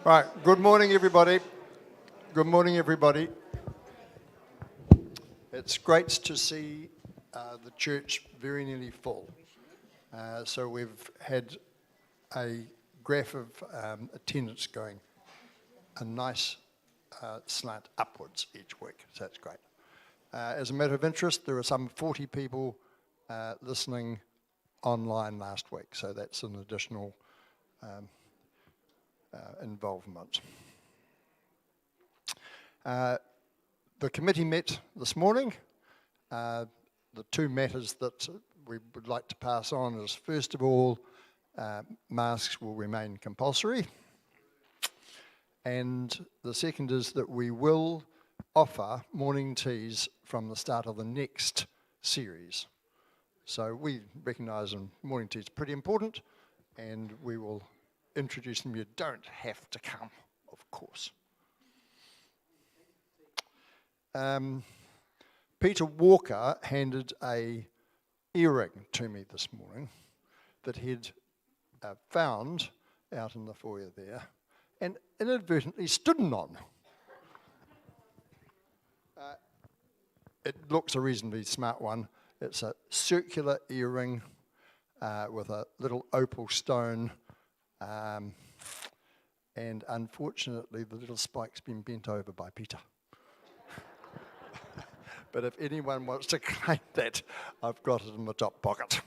Right, good morning, everybody. Good morning, everybody. It's great to see the church very nearly full. So we've had a graph of attendance going a nice slant upwards each week, so that's great. As a matter of interest, there are some 40 people listening online last week, so that's an additional involvement. The committee met this morning. The two matters that we would like to pass on is, first of all, masks will remain compulsory. And the second is that we will offer morning teas from the start of the next series. So we recognise morning tea is pretty important, and we will introduce them. You don't have to come, of course. Peter Walker handed a earring to me this morning that he'd found out in the foyer there and inadvertently stood on. It looks a reasonably smart one. It's a circular earring with a little opal stone, and unfortunately the little spike's been bent over by Peter. But if anyone wants to claim that, I've got it in my top pocket.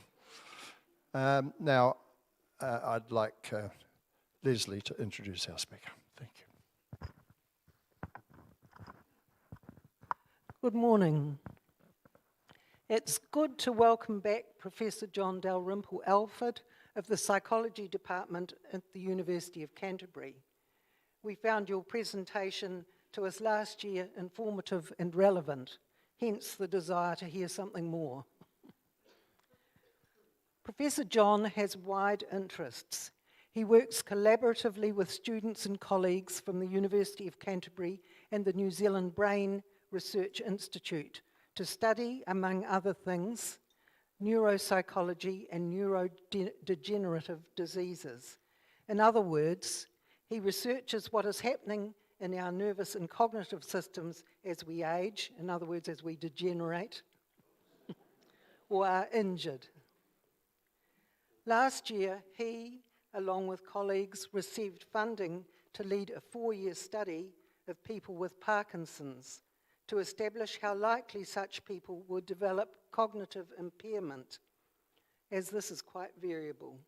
Now, I'd like Leslie to introduce our speaker. Thank you. Good morning. It's good to welcome back Professor John Dalrymple-Alford of the Psychology Department at the University of Canterbury. We found your presentation to us last year informative and relevant, hence the desire to hear something more. Professor John has wide interests. He works collaboratively with students and colleagues from the University of Canterbury and the New Zealand Brayne Research Institute to study, among other things, neuropsychology and neurodegenerative diseases. In other words, he researches what is happening in our nervous and cognitive systems as we age, in other words, as we degenerate, or are injured. Last year, he, along with colleagues, received funding to lead a 4-year study of people with Parkinson's to establish how likely such people would develop cognitive impairment, as this is quite variable.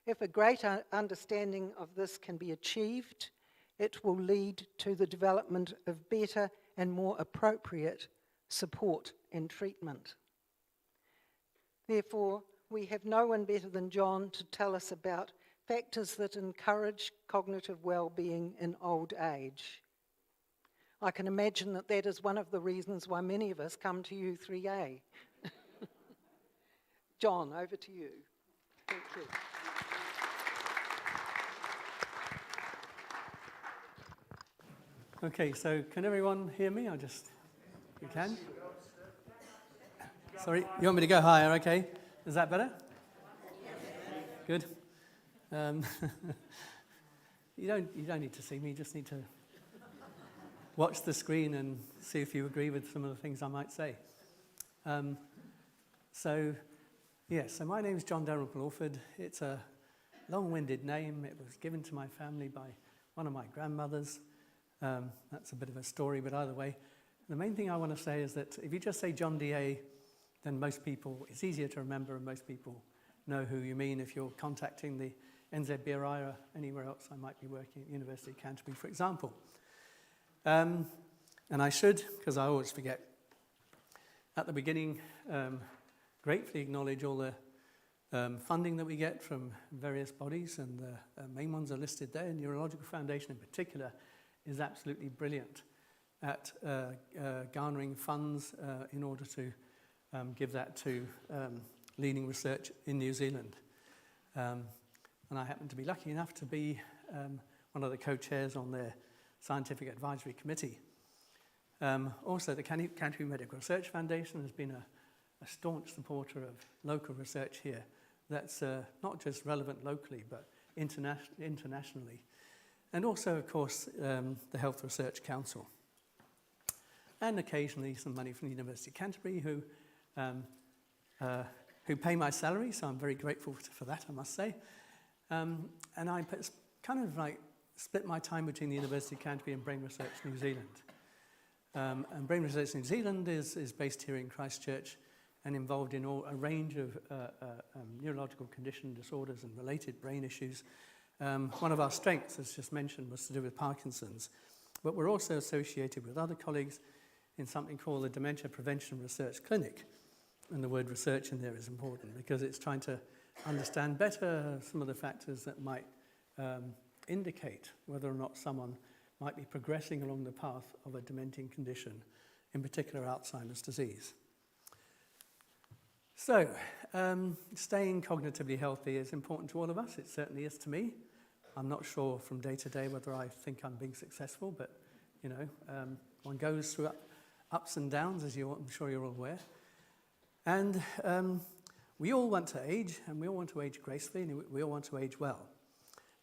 If a greater understanding of this can be achieved, it will lead to the development of better and more appropriate support and treatment. Therefore, we have no one better than John to tell us about factors that encourage cognitive well-being in old age. I can imagine that that is one of the reasons why many of us come to U3A. John, over to you. Thank you. Okay, so can everyone hear me? You can? Sorry, you want me to go higher? Okay. Is that better? Good. You don't need to see me, you just need to watch the screen and see if you agree with some of the things I might say. So my name is John Dalrymple-Alford. It's a long-winded name. It was given to my family by one of my grandmothers. That's a bit of a story, but either way, the main thing I want to say is that if you just say John D.A., then most people, it's easier to remember, and most people know who you mean if you're contacting the NZBRI or anywhere else I might be working at University of Canterbury, for example. And I should, because I always forget, at the beginning, gratefully acknowledge all the funding that we get from various bodies, and the main ones are listed there. Neurological Foundation in particular is absolutely brilliant at garnering funds in order to give that to leading research in New Zealand. and I happen to be lucky enough to be one of the co-chairs on their scientific advisory committee. Also, the Canterbury Medical Research Foundation has been a staunch supporter of local research here that's not just relevant locally, but internationally. And also, of course, the Health Research Council. And occasionally some money from the University of Canterbury, who pay my salary, so I'm very grateful for that, I must say. And I kind of like split my time between the University of Canterbury and Brayne Research New Zealand. And Brayne Research New Zealand is based here in Christchurch and involved in a range of neurological condition disorders and related brain issues. One of our strengths, as just mentioned, was to do with Parkinson's, but we're also associated with other colleagues in something called the Dementia Prevention Research Clinic. And the word research in there is important because it's trying to understand better some of the factors that might indicate whether or not someone might be progressing along the path of a dementing condition, in particular Alzheimer's disease. So, staying cognitively healthy is important to all of us. It certainly is to me. I'm not sure from day to day whether I think I'm being successful, but, you know, one goes through ups and downs, as I'm sure you're all aware. And we all want to age, and we all want to age gracefully, and we all want to age well.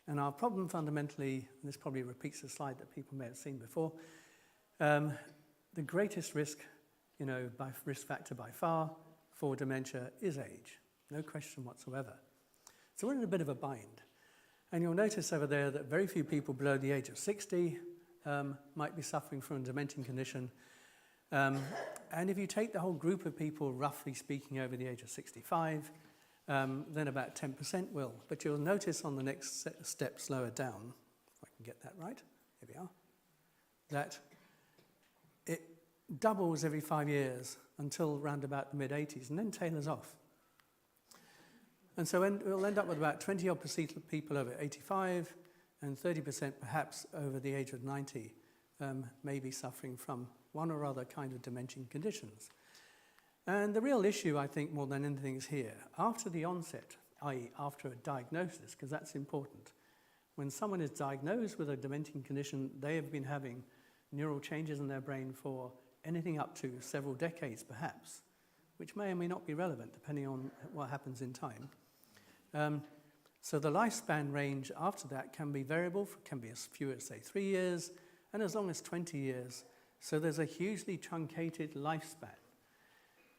And our problem fundamentally, and this probably repeats the slide that people may have seen before, the greatest risk, you know, by risk factor by far for dementia is age, no question whatsoever. So we're in a bit of a bind. And you'll notice over there that very few people below the age of 60 might be suffering from a dementing condition. And if you take the whole group of people, roughly speaking, over the age of 65, then about 10% will. But you'll notice on the next step slower down, if I can get that right, here we are, that it doubles every 5 years until around about the mid-80s, and then tailors off. And so we'll end up with about 20-odd% people over 85, and 30% perhaps over the age of 90 may be suffering from one or other kind of dementing conditions. And the real issue, I think, more than anything is here. After the onset, i.e. after a diagnosis, because that's important, when someone is diagnosed with a dementing condition, they have been having neural changes in their brain for anything up to several decades, perhaps, which may or may not be relevant, depending on what happens in time. So the lifespan range after that can be variable, can be as few as, say, 3 years, and as long as 20 years. So there's a hugely truncated lifespan.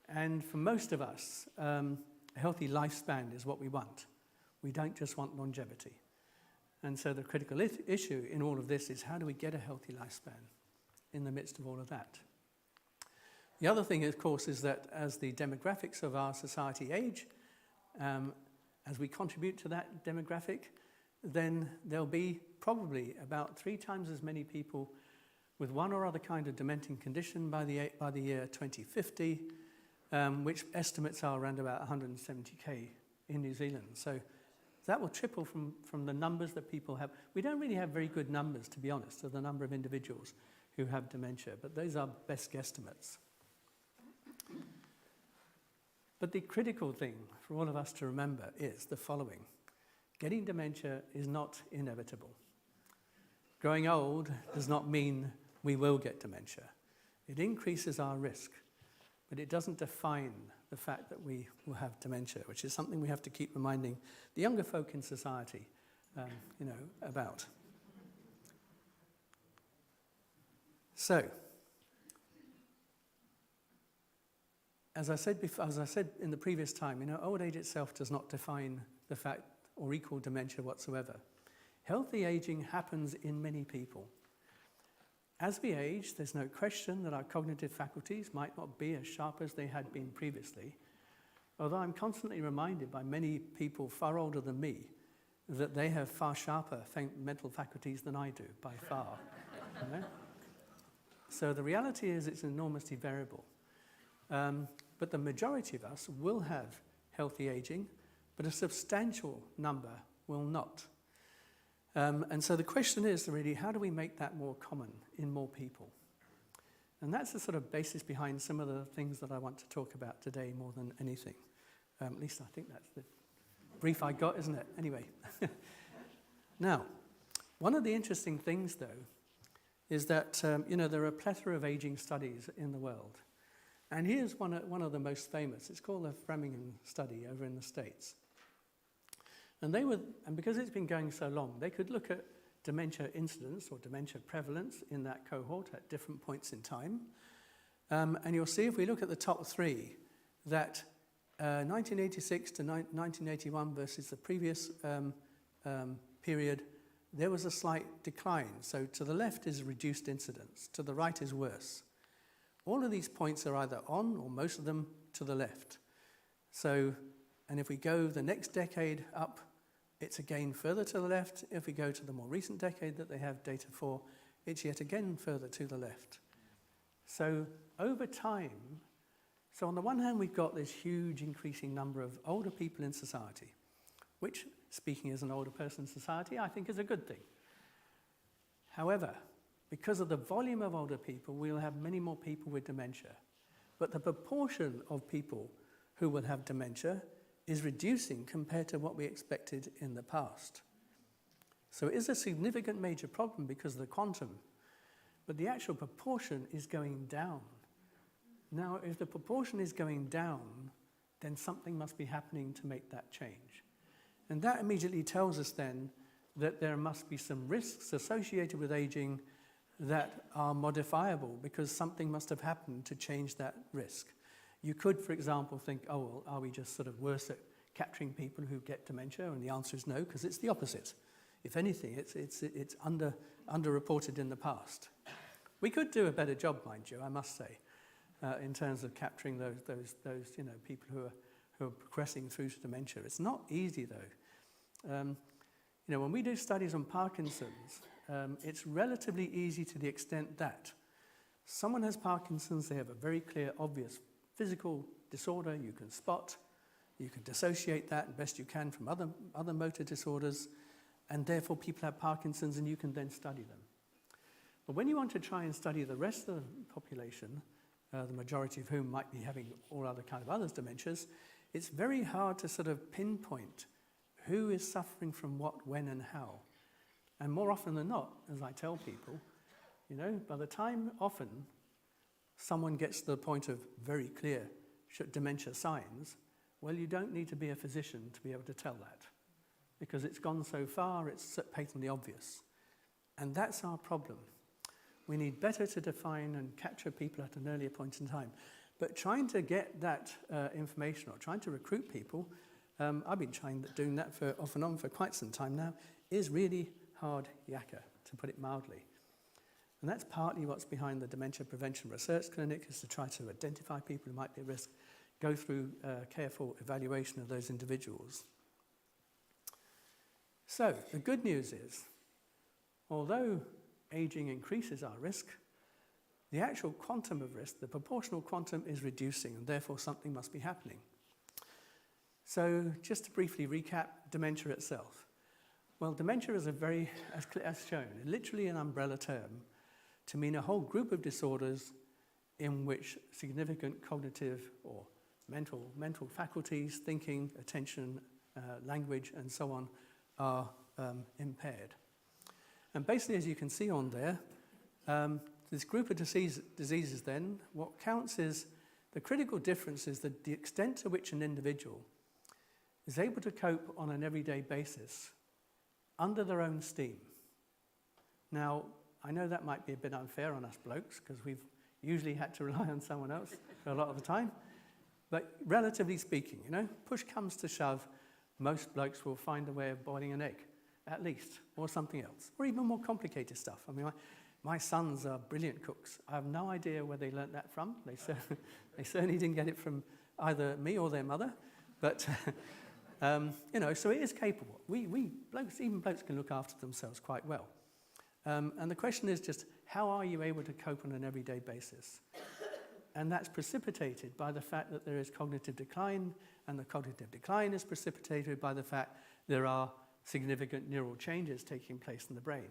And for most of us, a healthy lifespan is what we want. We don't just want longevity. And so the critical issue in all of this is how do we get a healthy lifespan in the midst of all of that? The other thing, of course, is that as the demographics of our society age, as we contribute to that demographic, then there'll be probably about 3 times as many people with one or other kind of dementing condition by the year 2050, which estimates are around about 170k in New Zealand. So that will triple from the numbers that people have. We don't really have very good numbers, to be honest, of the number of individuals who have dementia, but those are best guesstimates. But the critical thing for all of us to remember is the following. Getting dementia is not inevitable. Growing old does not mean we will get dementia. It increases our risk, but it doesn't define the fact that we will have dementia, which is something we have to keep reminding the younger folk in society, about. So, as I said in the previous time, old age itself does not define the fact or equal dementia whatsoever. Healthy aging happens in many people. As we age, there's no question that our cognitive faculties might not be as sharp as they had been previously, although I'm constantly reminded by many people far older than me that they have far sharper mental faculties than I do, by far. So the reality is it's enormously variable. But the majority of us will have healthy aging, but a substantial number will not. And so the question is really, how do we make that more common in more people? And that's the sort of basis behind some of the things that I want to talk about today more than anything. At least I think that's brief I got, isn't it? Anyway. Now, one of the interesting things, though, is that, there are a plethora of aging studies in the world. And here's one of the most famous. It's called the Framingham study over in the States. And because it's been going so long, they could look at dementia incidence or dementia prevalence in that cohort at different points in time. And you'll see if we look at the top three, that 1986 to 1981 versus the previous period, there was a slight decline. So to the left is reduced incidence, to the right is worse. All of these points are either on or most of them to the left. So, and if we go the next decade up, it's again further to the left. If we go to the more recent decade that they have data for, it's yet again further to the left. So over time, so on the one hand, we've got this huge increasing number of older people in society, which, speaking as an older person in society, I think is a good thing. However, because of the volume of older people, we'll have many more people with dementia. But the proportion of people who will have dementia is reducing compared to what we expected in the past. So it is a significant major problem because of the quantum, but the actual proportion is going down. Now, if the proportion is going down, then something must be happening to make that change. And that immediately tells us then that there must be some risks associated with aging that are modifiable because something must have happened to change that risk. You could, for example, think, oh, well, are we just sort of worse at capturing people who get dementia? And the answer is no, because it's the opposite. If anything, it's underreported in the past. We could do a better job, mind you, I must say, in terms of capturing those people who are progressing through to dementia. It's not easy, though. When we do studies on Parkinson's, it's relatively easy to the extent that someone has Parkinson's, they have a very clear, obvious physical disorder you can spot, you can dissociate that best you can from other motor disorders, and therefore people have Parkinson's and you can then study them. But when you want to try and study the rest of the population, the majority of whom might be having all other kind of other dementias, it's very hard to sort of pinpoint who is suffering from what, when, and how. And more often than not, as I tell people, by the time often someone gets to the point of very clear dementia signs, well, you don't need to be a physician to be able to tell that, because it's gone so far, it's patently obvious. And that's our problem. We need better to define and capture people at an earlier point in time. But trying to get that information or trying to recruit people, I've been doing that off and on for quite some time now, is really hard yakka, to put it mildly. And that's partly what's behind the Dementia Prevention Research Clinic, is to try to identify people who might be at risk, go through careful evaluation of those individuals. So the good news is, although aging increases our risk, the actual quantum of risk, the proportional quantum, is reducing, and therefore something must be happening. So just to briefly recap dementia itself. Well, dementia is as shown, literally an umbrella term to mean a whole group of disorders in which significant cognitive or mental faculties, thinking, attention, language, and so on are impaired. And basically, as you can see on there, this group of diseases then, what counts is the critical difference is that the extent to which an individual is able to cope on an everyday basis under their own steam. Now, I know that might be a bit unfair on us blokes, because we've usually had to rely on someone else for a lot of the time. But relatively speaking, push comes to shove, most blokes will find a way of boiling an egg, at least, or something else, or even more complicated stuff. I mean, my sons are brilliant cooks. I have no idea where they learnt that from. They certainly didn't get it from either me or their mother. But, so it is capable. We blokes, even blokes, can look after themselves quite well. And the question is just, how are you able to cope on an everyday basis? And that's precipitated by the fact that there is cognitive decline, and the cognitive decline is precipitated by the fact there are significant neural changes taking place in the brain.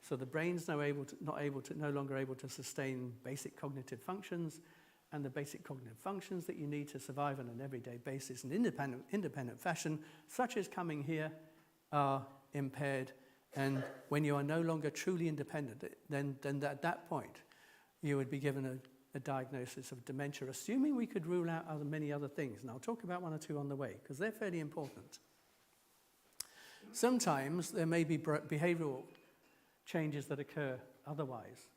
So the brain's no longer able to sustain basic cognitive functions, and the basic cognitive functions that you need to survive on an everyday basis in independent fashion, such as coming here, are impaired. And when you are no longer truly independent, then at that point, you would be given a diagnosis of dementia, assuming we could rule out many other things. And I'll talk about one or two on the way, because they're fairly important. Sometimes there may be behavioral changes that occur otherwise.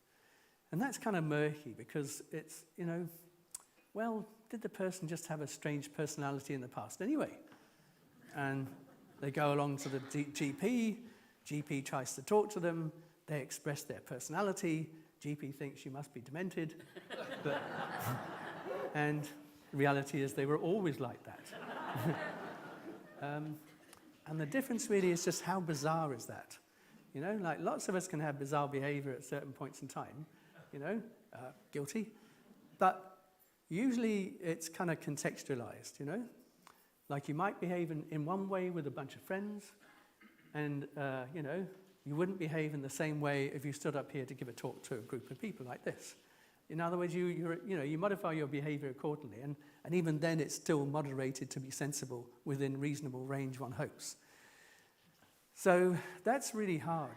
And that's kind of murky, because it's, well, did the person just have a strange personality in the past anyway? And they go along to the GP tries to talk to them, they express their personality, GP thinks you must be demented, and the reality is they were always like that. And the difference really is just how bizarre is that? Like lots of us can have bizarre behavior at certain points in time, guilty, but usually it's kind of contextualized, Like you might behave in one way with a bunch of friends, and, you wouldn't behave in the same way if you stood up here to give a talk to a group of people like this. In other words, you modify your behavior accordingly, and even then it's still moderated to be sensible within reasonable range, one hopes. So that's really hard,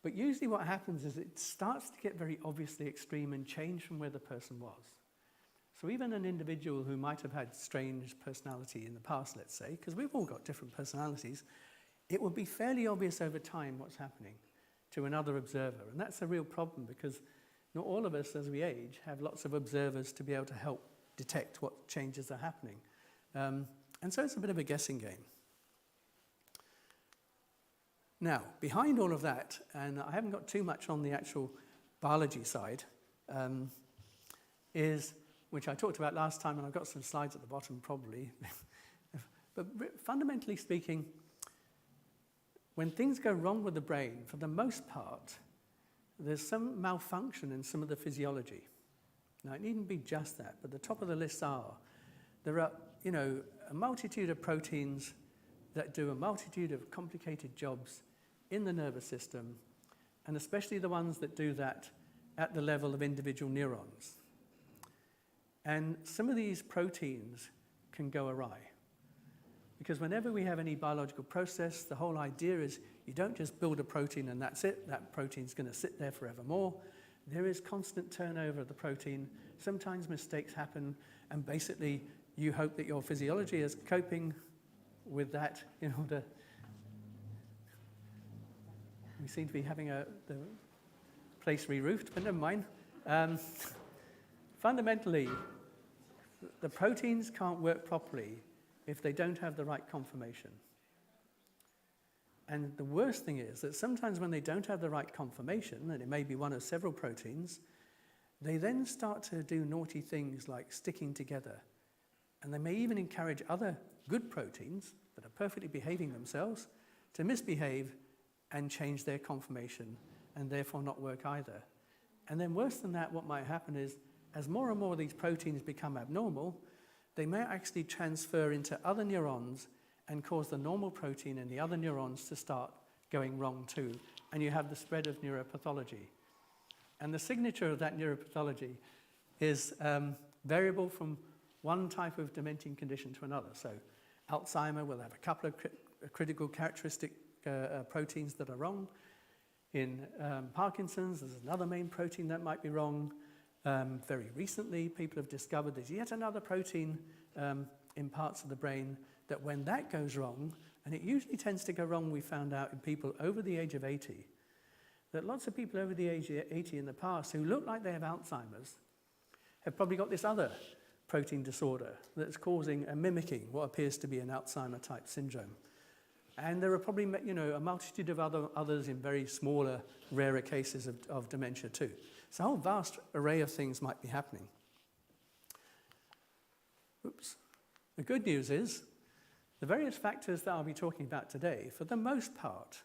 But usually what happens is it starts to get very obviously extreme and change from where the person was. So even an individual who might have had strange personality in the past, let's say, because we've all got different personalities, it will be fairly obvious over time what's happening to another observer. And that's a real problem, because not all of us, as we age, have lots of observers to be able to help detect what changes are happening. And so it's a bit of a guessing game. Now, behind all of that, and I haven't got too much on the actual biology side, which I talked about last time, and I've got some slides at the bottom probably. But fundamentally speaking, when things go wrong with the brain, for the most part, there's some malfunction in some of the physiology. Now, it needn't be just that, but the top of the list there are, a multitude of proteins that do a multitude of complicated jobs in the nervous system, and especially the ones that do that at the level of individual neurons. And some of these proteins can go awry. Because whenever we have any biological process, the whole idea is you don't just build a protein and that's it. That protein's going to sit there forevermore. There is constant turnover of the protein. Sometimes mistakes happen, and basically you hope that your physiology is coping with that in order. We seem to be having the place re-roofed, but never mind. Fundamentally, the proteins can't work properly if they don't have the right conformation. And the worst thing is that sometimes when they don't have the right conformation, and it may be one of several proteins, they then start to do naughty things like sticking together. And they may even encourage other good proteins that are perfectly behaving themselves to misbehave and change their conformation, and therefore not work either. And then worse than that, what might happen is, as more and more of these proteins become abnormal, they may actually transfer into other neurons and cause the normal protein in the other neurons to start going wrong too. And you have the spread of neuropathology. And the signature of that neuropathology is variable from one type of dementing condition to another. So Alzheimer will have a couple of critical characteristic proteins that are wrong. In Parkinson's, there's another main protein that might be wrong. Very recently, people have discovered there's yet another protein in parts of the brain that when that goes wrong, and it usually tends to go wrong, we found out in people over the age of 80, that lots of people over the age of 80 in the past who look like they have Alzheimer's have probably got this other protein disorder that's causing a mimicking what appears to be an Alzheimer-type syndrome. And there are probably, a multitude of others in very smaller, rarer cases of dementia too. So a whole vast array of things might be happening. Oops. The good news is the various factors that I'll be talking about today, for the most part,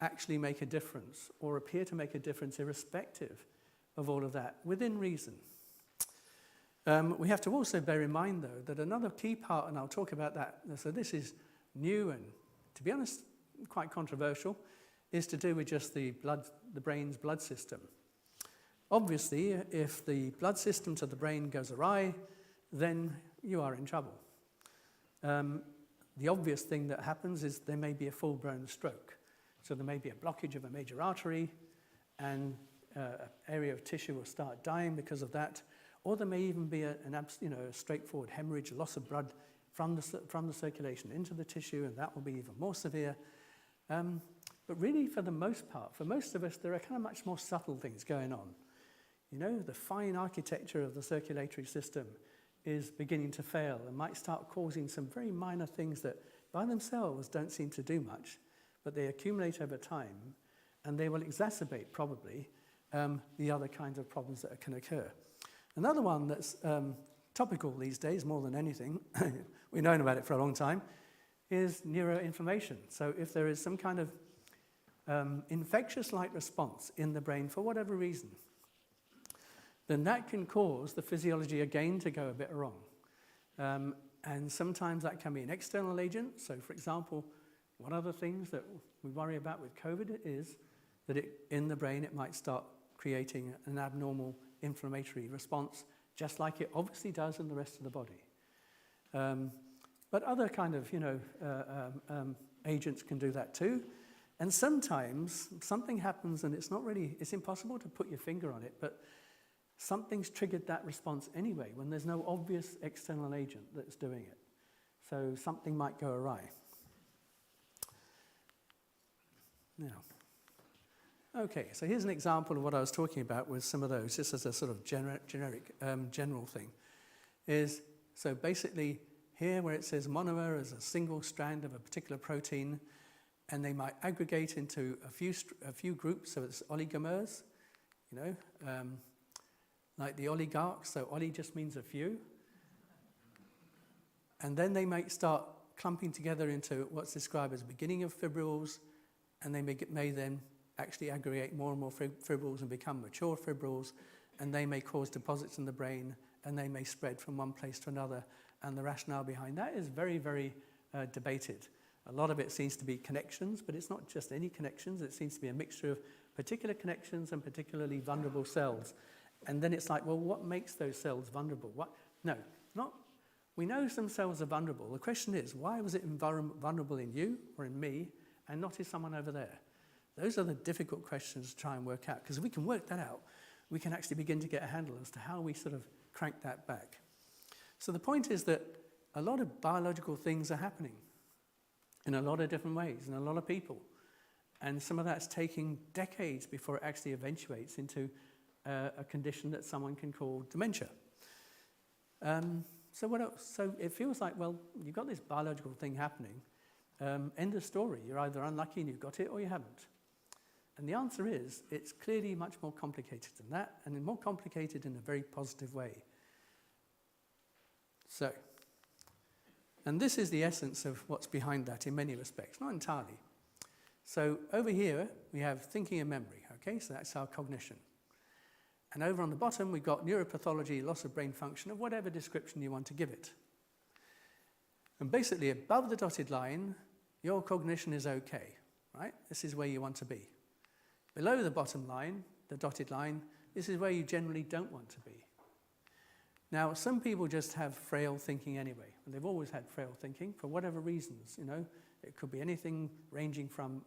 actually make a difference or appear to make a difference irrespective of all of that, within reason. We have to also bear in mind, though, that another key part, and I'll talk about that, so this is new and, to be honest, quite controversial, is to do with just the brain's blood system. obviously, if the blood system to the brain goes awry, then you are in trouble. The obvious thing that happens is there may be a full-blown stroke. So there may be a blockage of a major artery, and an area of tissue will start dying because of that. Or there may even be a straightforward hemorrhage, loss of blood from the circulation into the tissue, and that will be even more severe. But really, for the most part, for most of us, there are kind of much more subtle things going on. You know, the fine architecture of the circulatory system is beginning to fail and might start causing some very minor things that by themselves don't seem to do much, but they accumulate over time, and they will exacerbate probably the other kinds of problems that can occur. Another one that's topical these days more than anything, we've known about it for a long time, is neuroinflammation. So if there is some kind of infectious-like response in the brain for whatever reason, then that can cause the physiology again to go a bit wrong. And sometimes that can be an external agent. So for example, one of the things that we worry about with COVID is that in the brain it might start creating an abnormal inflammatory response, just like it obviously does in the rest of the body. But other kind of, agents can do that too. And sometimes something happens and it's impossible to put your finger on it, but something's triggered that response anyway when there's no obvious external agent that's doing it. So something might go awry. Now, okay, so here's an example of what I was talking about with some of those, just as a sort of general thing. So basically, here where it says monomer is a single strand of a particular protein, and they might aggregate into a few groups, so it's oligomers, like the oligarchs, so oli just means a few. And then they might start clumping together into what's described as beginning of fibrils, and they may then actually aggregate more and more fibrils and become mature fibrils, and they may cause deposits in the brain, and they may spread from one place to another. And the rationale behind that is very, very debated. A lot of it seems to be connections, but it's not just any connections. It seems to be a mixture of particular connections and particularly vulnerable cells. And then it's like, well, what makes those cells vulnerable? We know some cells are vulnerable. The question is, why was it vulnerable in you or in me and not in someone over there? Those are the difficult questions to try and work out, because if we can work that out, we can actually begin to get a handle as to how we sort of crank that back. So the point is that a lot of biological things are happening in a lot of different ways in a lot of people. And some of that's taking decades before it actually eventuates into a condition that someone can call dementia. So what else? So it feels like, well, you've got this biological thing happening. End of story. You're either unlucky and you've got it or you haven't. And the answer is, it's clearly much more complicated than that, and more complicated in a very positive way. So, and this is the essence of what's behind that in many respects, not entirely. So over here, we have thinking and memory, okay? So that's our cognition. And over on the bottom, we've got neuropathology, loss of brain function, of whatever description you want to give it. And basically, above the dotted line, your cognition is okay, right? This is where you want to be. Below the bottom line, the dotted line, this is where you generally don't want to be. Now, some people just have frail thinking anyway, and they've always had frail thinking for whatever reasons, It could be anything ranging from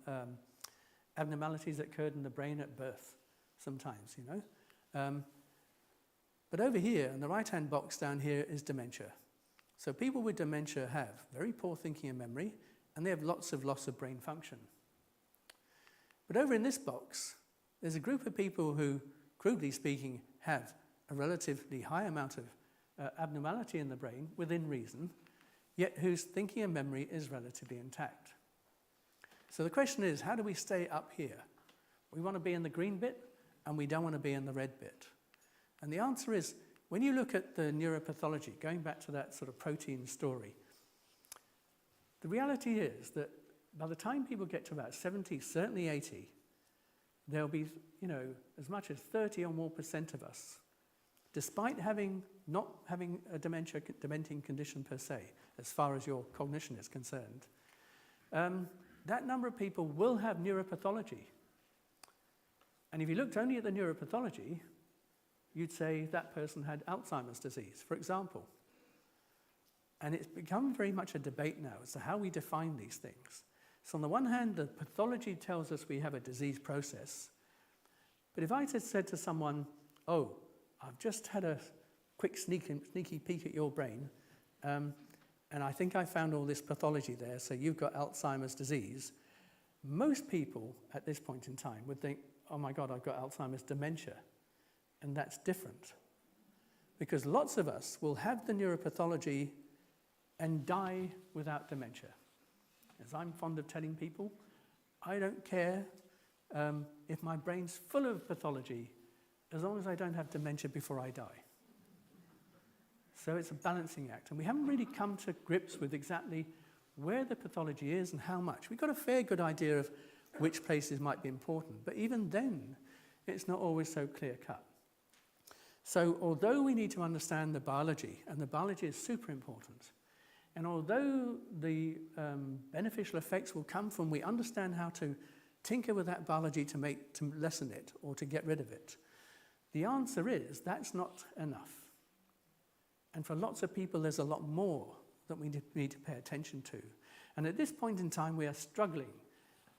abnormalities that occurred in the brain at birth sometimes, But over here, in the right-hand box down here, is dementia. So people with dementia have very poor thinking and memory, and they have lots of loss of brain function. But over in this box, there's a group of people who, crudely speaking, have a relatively high amount of abnormality in the brain, within reason, yet whose thinking and memory is relatively intact. So the question is, how do we stay up here? We want to be in the green bit, and we don't want to be in the red bit. And the answer is, when you look at the neuropathology, going back to that sort of protein story, the reality is that by the time people get to about 70, certainly 80, there'll be, as much as 30 or more % of us, despite not having a dementing condition per se, as far as your cognition is concerned, that number of people will have neuropathology. And if you looked only at the neuropathology, you'd say that person had Alzheimer's disease, for example. And it's become very much a debate now as to how we define these things. So on the one hand, the pathology tells us we have a disease process. But if I had said to someone, oh, I've just had a quick sneaky peek at your brain, and I think I found all this pathology there, so you've got Alzheimer's disease, most people at this point in time would think, oh my God, I've got Alzheimer's dementia. And that's different. Because lots of us will have the neuropathology and die without dementia. As I'm fond of telling people, I don't care if my brain's full of pathology, as long as I don't have dementia before I die. So it's a balancing act. And we haven't really come to grips with exactly where the pathology is and how much. We've got a fair good idea of which places might be important. But even then, it's not always so clear-cut. So although we need to understand the biology, and the biology is super important, and although the beneficial effects will come from we understand how to tinker with that biology to lessen it or to get rid of it, the answer is that's not enough. And for lots of people, there's a lot more that we need to pay attention to. And at this point in time, we are struggling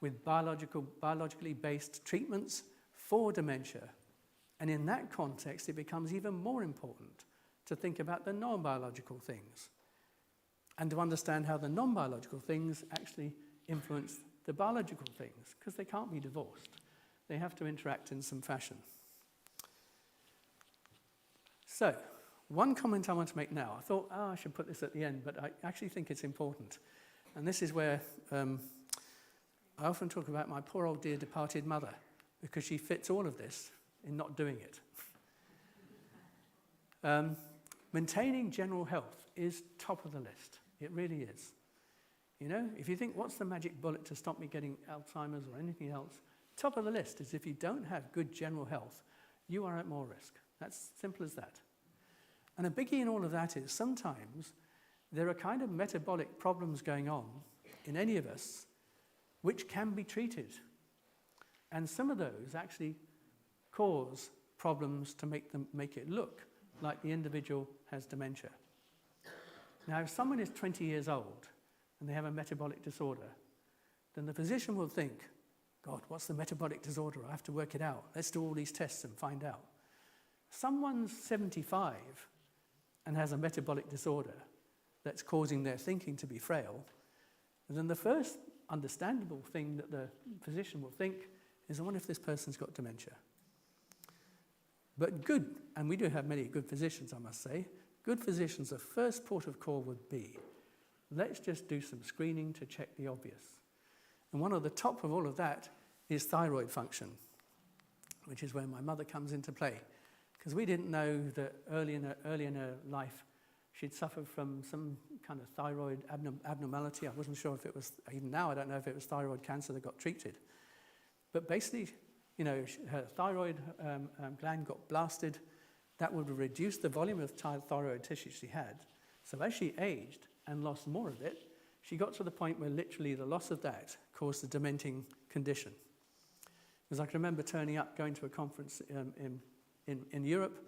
with biologically based treatments for dementia. And in that context, it becomes even more important to think about the non-biological things and to understand how the non-biological things actually influence the biological things, because they can't be divorced. They have to interact in some fashion. So, one comment I want to make now. I thought, I should put this at the end, but I actually think it's important. And this is where I often talk about my poor old dear departed mother, because she fits all of this in not doing it. Maintaining general health is top of the list. It really is. You know, if you think, what's the magic bullet to stop me getting Alzheimer's or anything else? Top of the list is if you don't have good general health, you are at more risk. That's simple as that. And a biggie in all of that is sometimes there are kind of metabolic problems going on in any of us which can be treated. And some of those actually cause problems to make it look like the individual has dementia. Now, if someone is 20 years old and they have a metabolic disorder, then the physician will think, God, what's the metabolic disorder? I have to work it out. Let's do all these tests and find out. Someone's 75 and has a metabolic disorder that's causing their thinking to be frail, then the first understandable thing that the physician will think is, I wonder if this person's got dementia. But good, and we do have many good physicians, I must say, good physicians, the first port of call would be, let's just do some screening to check the obvious. And one of the top of all of that is thyroid function, which is where my mother comes into play. Because we didn't know that early in her life, she'd suffered from some kind of thyroid abnormality. I wasn't sure if it was, even now I don't know if it was thyroid cancer that got treated. But basically, you know, her thyroid gland got blasted. That would have reduced the volume of thyroid tissue she had. So as she aged and lost more of it, she got to the point where literally the loss of that caused the dementing condition. Because I can remember turning up, going to a conference in Europe,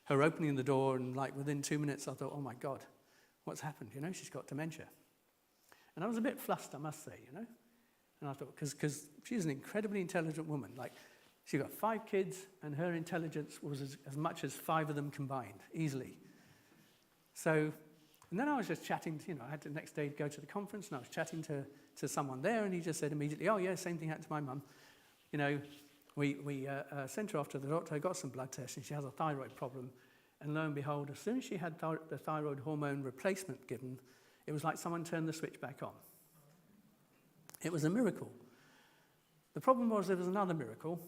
her opening the door, and like within 2 minutes I thought, oh my God, what's happened? You know, she's got dementia. And I was a bit flustered, I must say, you know. And I thought, because she's an incredibly intelligent woman. Like, she got 5 kids, and her intelligence was as much as 5 of them combined, easily. So, and then I was just chatting, you know, I had to the next day go to the conference, and I was chatting to someone there, and he just said immediately, oh yeah, same thing happened to my mum. You know, we sent her off to the doctor, got some blood tests, and she has a thyroid problem. And lo and behold, as soon as she had the thyroid hormone replacement given, it was like someone turned the switch back on. It was a miracle. The problem was there was another miracle,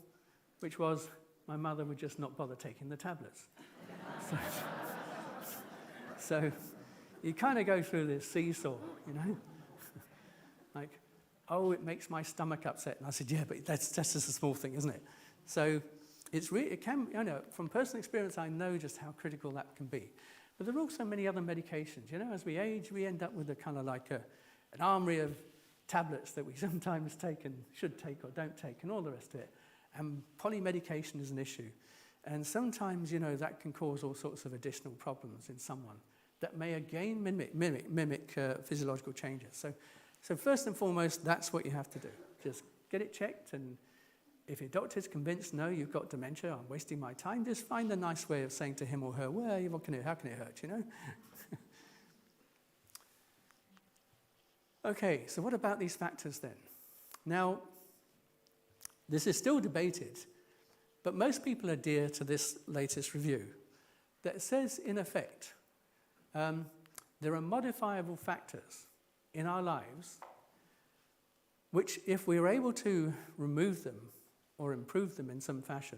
which was my mother would just not bother taking the tablets. So you kind of go through this seesaw, you know? Like, oh, it makes my stomach upset. And I said, yeah, but that's just a small thing, isn't it? So it can, you know, from personal experience, I know just how critical that can be. But there are also many other medications. You know, as we age, we end up with a kind of like an armory of tablets that we sometimes take and should take or don't take and all the rest of it. And polymedication is an issue. And sometimes, that can cause all sorts of additional problems in someone that may again mimic physiological changes. So first and foremost, that's what you have to do. Just get it checked, and if your doctor's convinced, no, you've got dementia, I'm wasting my time, just find a nice way of saying to him or her, well, how can it hurt, Okay, so what about these factors then? Now, this is still debated, but most people adhere to this latest review that says, in effect, there are modifiable factors in our lives which, if we were able to remove them or improve them in some fashion,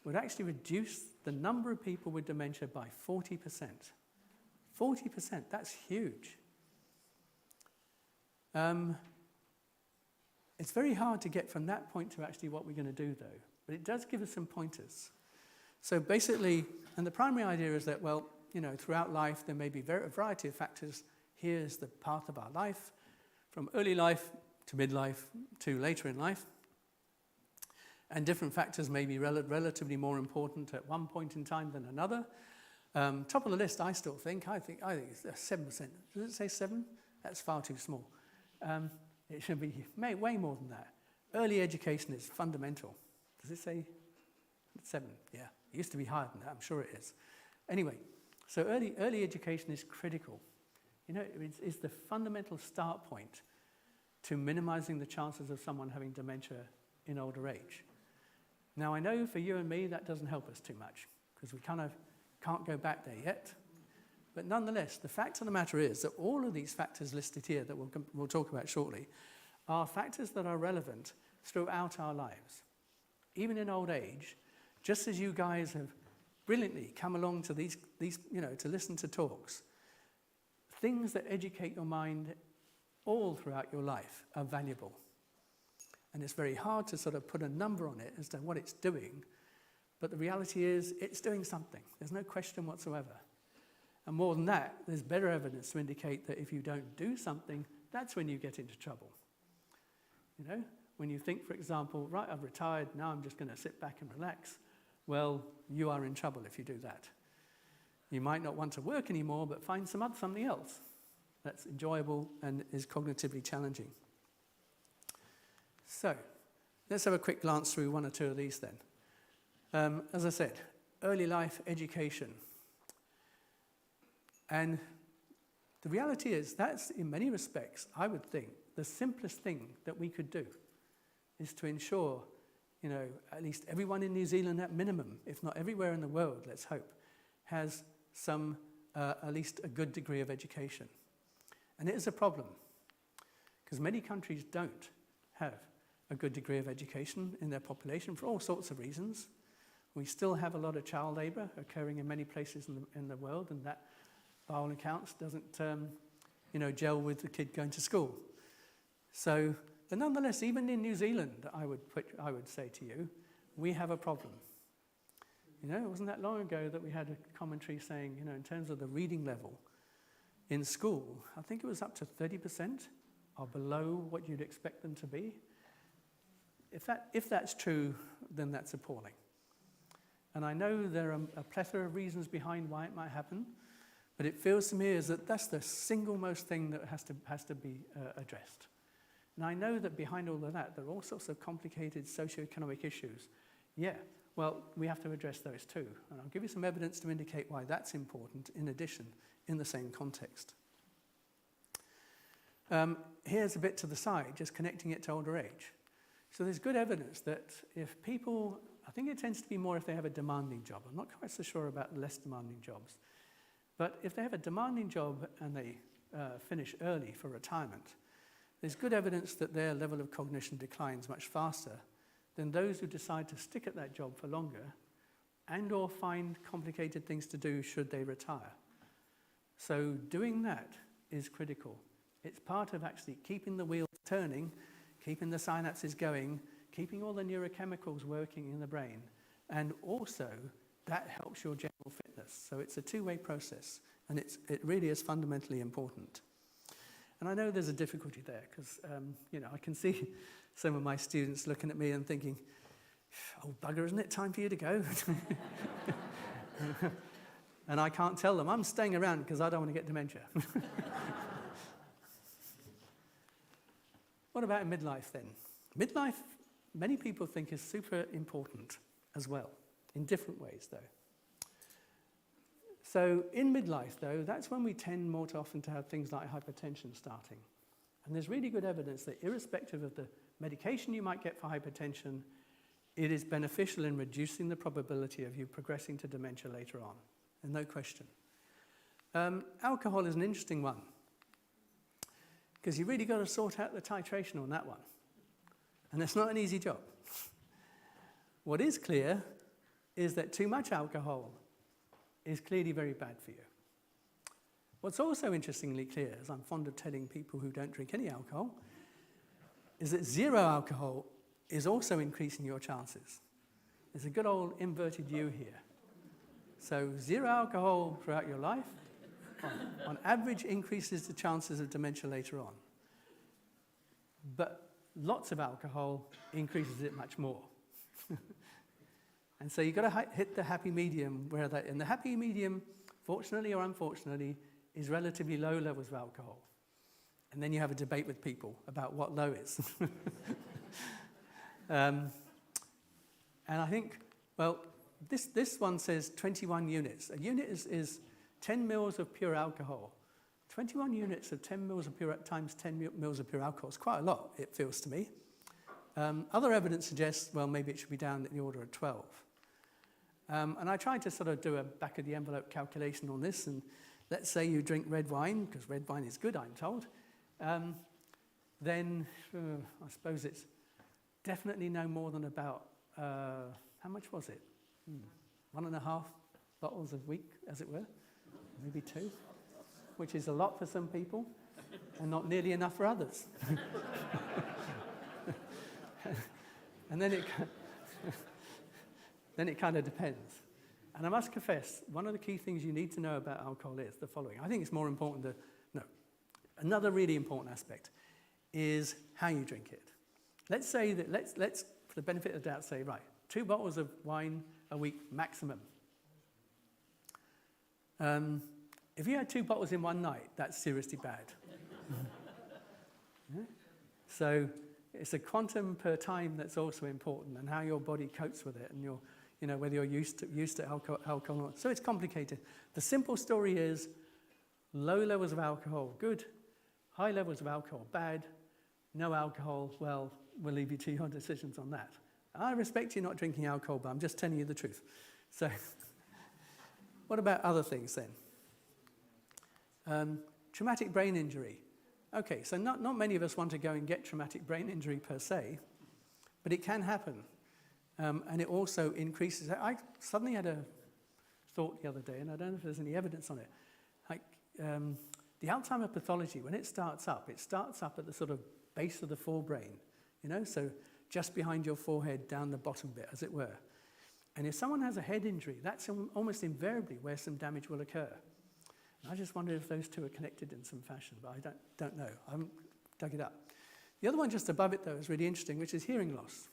would actually reduce the number of people with dementia by 40%. 40%, that's huge. It's very hard to get from that point to actually what we're going to do, though. But it does give us some pointers. So basically, and the primary idea is that, well, throughout life, there may be a variety of factors. Here's the path of our life, from early life to midlife to later in life. And different factors may be relatively more important at one point in time than another. Top of the list, I think it's 7%. Does it say 7? That's far too small. It should be way more than that. Early education is fundamental. Does it say 7? Yeah, it used to be higher than that, I'm sure it is. Anyway, so early education is critical. It's the fundamental start point to minimizing the chances of someone having dementia in older age. Now, I know for you and me that doesn't help us too much because we kind of can't go back there yet. But nonetheless, the fact of the matter is that all of these factors listed here that we'll talk about shortly are factors that are relevant throughout our lives. Even in old age, just as you guys have brilliantly come along to these to listen to talks, things that educate your mind all throughout your life are valuable. And it's very hard to sort of put a number on it as to what it's doing, but the reality is it's doing something. There's no question whatsoever. And more than that, there's better evidence to indicate that if you don't do something, that's when you get into trouble. When you think, for example, right, I've retired, now I'm just going to sit back and relax. Well, you are in trouble if you do that. You might not want to work anymore, but find something else that's enjoyable and is cognitively challenging. So, let's have a quick glance through one or two of these then. As I said, early life education. And the reality is that's, in many respects, I would think, the simplest thing that we could do is to ensure, at least everyone in New Zealand at minimum, if not everywhere in the world, let's hope, has some, at least a good degree of education. And it is a problem, because many countries don't have a good degree of education in their population for all sorts of reasons. We still have a lot of child labour occurring in many places in the world, and that, by all accounts, doesn't gel with the kid going to school. So, but nonetheless, even in New Zealand, I would say to you, we have a problem. It wasn't that long ago that we had a commentary saying, in terms of the reading level in school, I think it was up to 30% are below what you'd expect them to be. If that's true, then that's appalling. And I know there are a plethora of reasons behind why it might happen, but it feels to me as that that's the single most thing that has to be addressed. And I know that behind all of that, there are all sorts of complicated socioeconomic issues. Yeah, well, we have to address those too. And I'll give you some evidence to indicate why that's important in addition, in the same context. Here's a bit to the side, just connecting it to older age. So there's good evidence that if people, I think it tends to be more if they have a demanding job. I'm not quite so sure about less demanding jobs. But if they have a demanding job and they finish early for retirement, there's good evidence that their level of cognition declines much faster than those who decide to stick at that job for longer and or find complicated things to do should they retire. So doing that is critical. It's part of actually keeping the wheels turning, keeping the synapses going, keeping all the neurochemicals working in the brain, and also that helps your general fitness. So it's a two-way process, and it really is fundamentally important. And I know there's a difficulty there because, I can see some of my students looking at me and thinking, oh, bugger, isn't it time for you to go? And I can't tell them, I'm staying around because I don't want to get dementia. What about in midlife then? Midlife, many people think is super important as well, in different ways though. So in midlife though, that's when we tend more often to have things like hypertension starting. And there's really good evidence that irrespective of the medication you might get for hypertension, it is beneficial in reducing the probability of you progressing to dementia later on, and no question. Alcohol is an interesting one, because you really got to sort out the titration on that one. And it's not an easy job. What is clear is that too much alcohol is clearly very bad for you. What's also interestingly clear, as I'm fond of telling people who don't drink any alcohol, is that zero alcohol is also increasing your chances. There's a good old inverted U here. So zero alcohol throughout your life, on average, increases the chances of dementia later on. But lots of alcohol increases it much more. And so you've got to hit the happy medium, where that, and the happy medium, fortunately or unfortunately, is relatively low levels of alcohol. And then you have a debate with people about what low is. And I think, well, this one says 21 units. A unit is 10 mils of pure alcohol. 21 units of 10 mils of pure, times 10 mils of pure alcohol is quite a lot, it feels to me. Other evidence suggests, well, maybe it should be down in the order of 12. And I tried to sort of do a back-of-the-envelope calculation on this, and let's say you drink red wine, because red wine is good, I'm told, then I suppose it's definitely no more than about, how much was it? 1.5 bottles a week, as it were, maybe 2, which is a lot for some people and not nearly enough for others. And then it kind of depends. And I must confess, one of the key things you need to know about alcohol is the following. I think it's more important to know. Another really important aspect is how you drink it. Let's say that, let's for the benefit of the doubt, say, right, 2 bottles of wine a week maximum. If you had 2 bottles in one night, that's seriously bad. Yeah? So it's a quantum per time that's also important, and how your body copes with it, and whether you're used to alcohol or not. So it's complicated. The simple story is low levels of alcohol, good. High levels of alcohol, bad. No alcohol, well, we'll leave you to your decisions on that. I respect you not drinking alcohol, but I'm just telling you the truth. So what about other things then? Traumatic brain injury. Okay, so not many of us want to go and get traumatic brain injury per se, but it can happen. And it also increases. I suddenly had a thought the other day, and I don't know if there's any evidence on it. Like the Alzheimer pathology, when it starts up at the sort of base of the forebrain, so just behind your forehead, down the bottom bit, as it were. And if someone has a head injury, that's almost invariably where some damage will occur. And I just wonder if those two are connected in some fashion, but I don't know. I haven't dug it up. The other one just above it, though, is really interesting, which is hearing loss.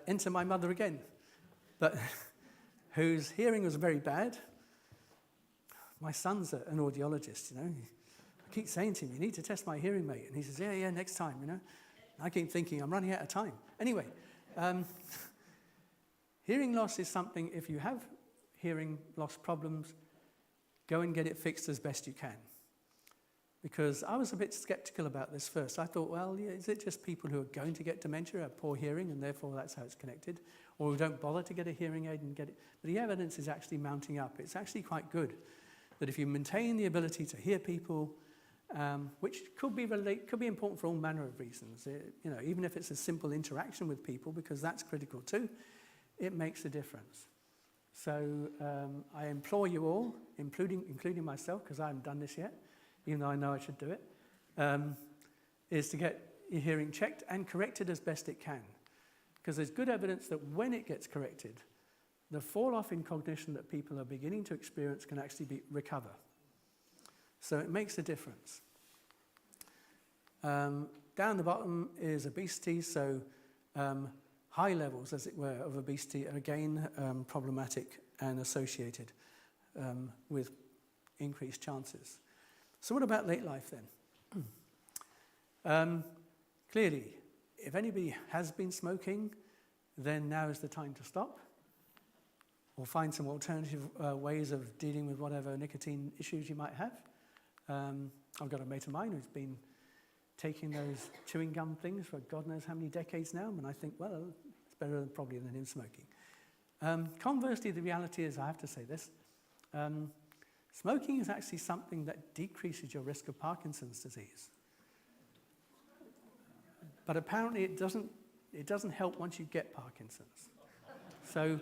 Enter my mother again, but whose hearing was very bad. My son's an audiologist, I keep saying to him, you need to test my hearing, mate. And he says, yeah, next time, I keep thinking, I'm running out of time. Anyway, hearing loss is something, if you have hearing loss problems, go and get it fixed as best you can. Because I was a bit skeptical about this first. I thought, well, is it just people who are going to get dementia have poor hearing, and therefore that's how it's connected? Or who don't bother to get a hearing aid and get it? But the evidence is actually mounting up. It's actually quite good that if you maintain the ability to hear people, which could be important for all manner of reasons, even if it's a simple interaction with people, because that's critical too, it makes a difference. So I implore you all, including myself, because I haven't done this yet, even though I know I should do it, is to get your hearing checked and corrected as best it can. Because there's good evidence that when it gets corrected, the fall-off in cognition that people are beginning to experience can actually recover. So it makes a difference. Down the bottom is obesity, so high levels, as it were, of obesity are again problematic and associated with increased chances. So what about late life then? Clearly, if anybody has been smoking, then now is the time to stop or find some alternative ways of dealing with whatever nicotine issues you might have. I've got a mate of mine who's been taking those chewing gum things for God knows how many decades now, and I think, well, it's better probably than him smoking. Conversely, the reality is, I have to say this, smoking is actually something that decreases your risk of Parkinson's disease. But apparently it doesn't help once you get Parkinson's. So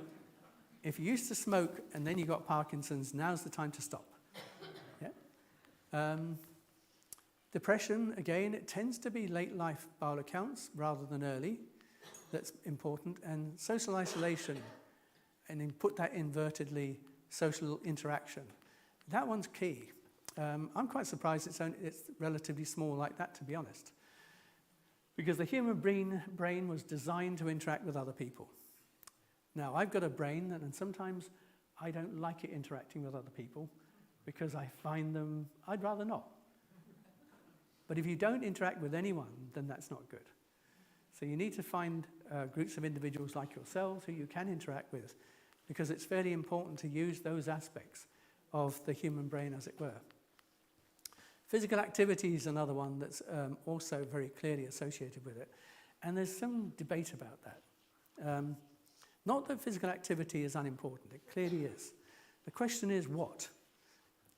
if you used to smoke and then you got Parkinson's, now's the time to stop. Yeah? Depression, again, it tends to be late life by all accounts rather than early. That's important. And social isolation, and then put that invertedly, social interaction. That one's key. I'm quite surprised it's relatively small like that, to be honest. Because the human brain was designed to interact with other people. Now, I've got a brain, and sometimes I don't like it interacting with other people because I find them, I'd rather not. But if you don't interact with anyone, then that's not good. So you need to find groups of individuals like yourselves who you can interact with, because it's fairly important to use those aspects of the human brain, as it were. Physical activity is another one that's also very clearly associated with it. And there's some debate about that. Not that physical activity is unimportant, it clearly is. The question is what?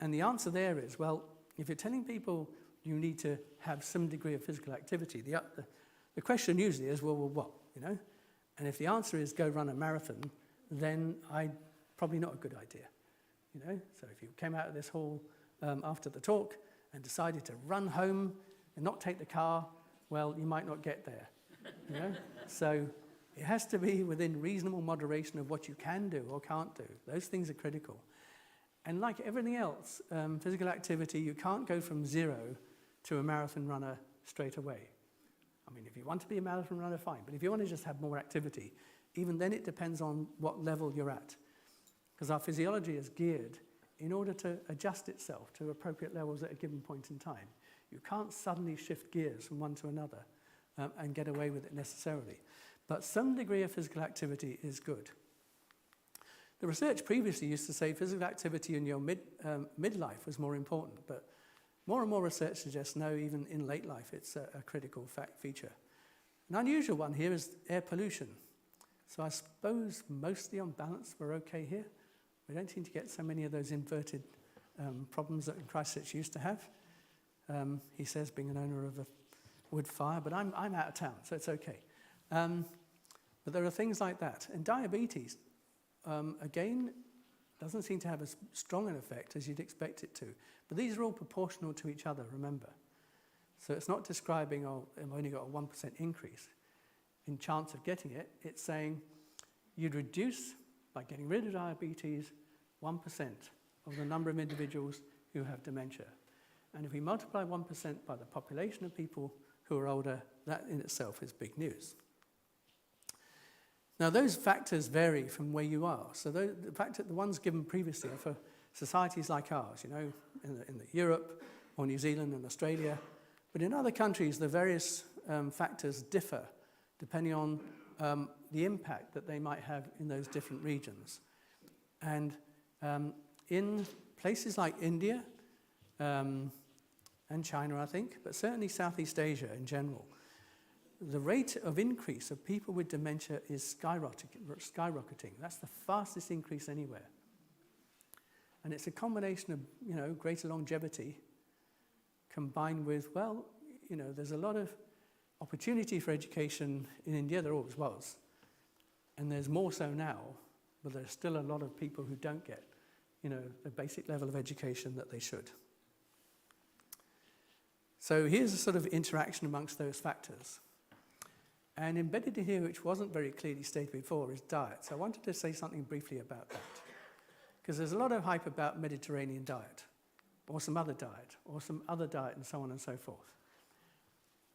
And the answer there is, well, if you're telling people you need to have some degree of physical activity, the question usually is, well, what, you know? And if the answer is go run a marathon, then probably not a good idea, you know? So if you came out of this hall after the talk and decided to run home and not take the car, well, you might not get there, you know? So it has to be within reasonable moderation of what you can do or can't do. Those things are critical. And like everything else, physical activity, you can't go from 0 to a marathon runner straight away. I mean, if you want to be a marathon runner, fine. But if you want to just have more activity, even then it depends on what level you're at. Because our physiology is geared in order to adjust itself to appropriate levels at a given point in time. You can't suddenly shift gears from one to another and get away with it necessarily. But some degree of physical activity is good. The research previously used to say physical activity in your midlife was more important, but more and more research suggests no, even in late life, it's a critical feature. An unusual one here is air pollution. So I suppose mostly on balance we're okay here. We don't seem to get so many of those inverted problems that Christchurch used to have. He says, being an owner of a wood fire, but I'm out of town, so it's okay. But there are things like that. And diabetes, again, doesn't seem to have as strong an effect as you'd expect it to. But these are all proportional to each other, remember. So it's not describing, oh, I've only got a 1% increase in chance of getting it. It's saying you'd reduce, by getting rid of diabetes, 1% of the number of individuals who have dementia. And if we multiply 1% by the population of people who are older, that in itself is big news. Now, those factors vary from where you are. So the fact that the ones given previously are for societies like ours, you know, in Europe or New Zealand and Australia. But in other countries, the various factors differ depending on the impact that they might have in those different regions. And in places like India and China, I think, but certainly Southeast Asia in general, the rate of increase of people with dementia is skyrocketing. That's the fastest increase anywhere. And it's a combination of, you know, greater longevity combined with, well, you know, there's a lot of opportunity for education in India, there always was. And there's more so now, but there's still a lot of people who don't get, you know, the basic level of education that they should. So here's a sort of interaction amongst those factors. And embedded in here, which wasn't very clearly stated before, is diet. So I wanted to say something briefly about that. Because there's a lot of hype about Mediterranean diet, or some other diet, or some other diet, and so on and so forth.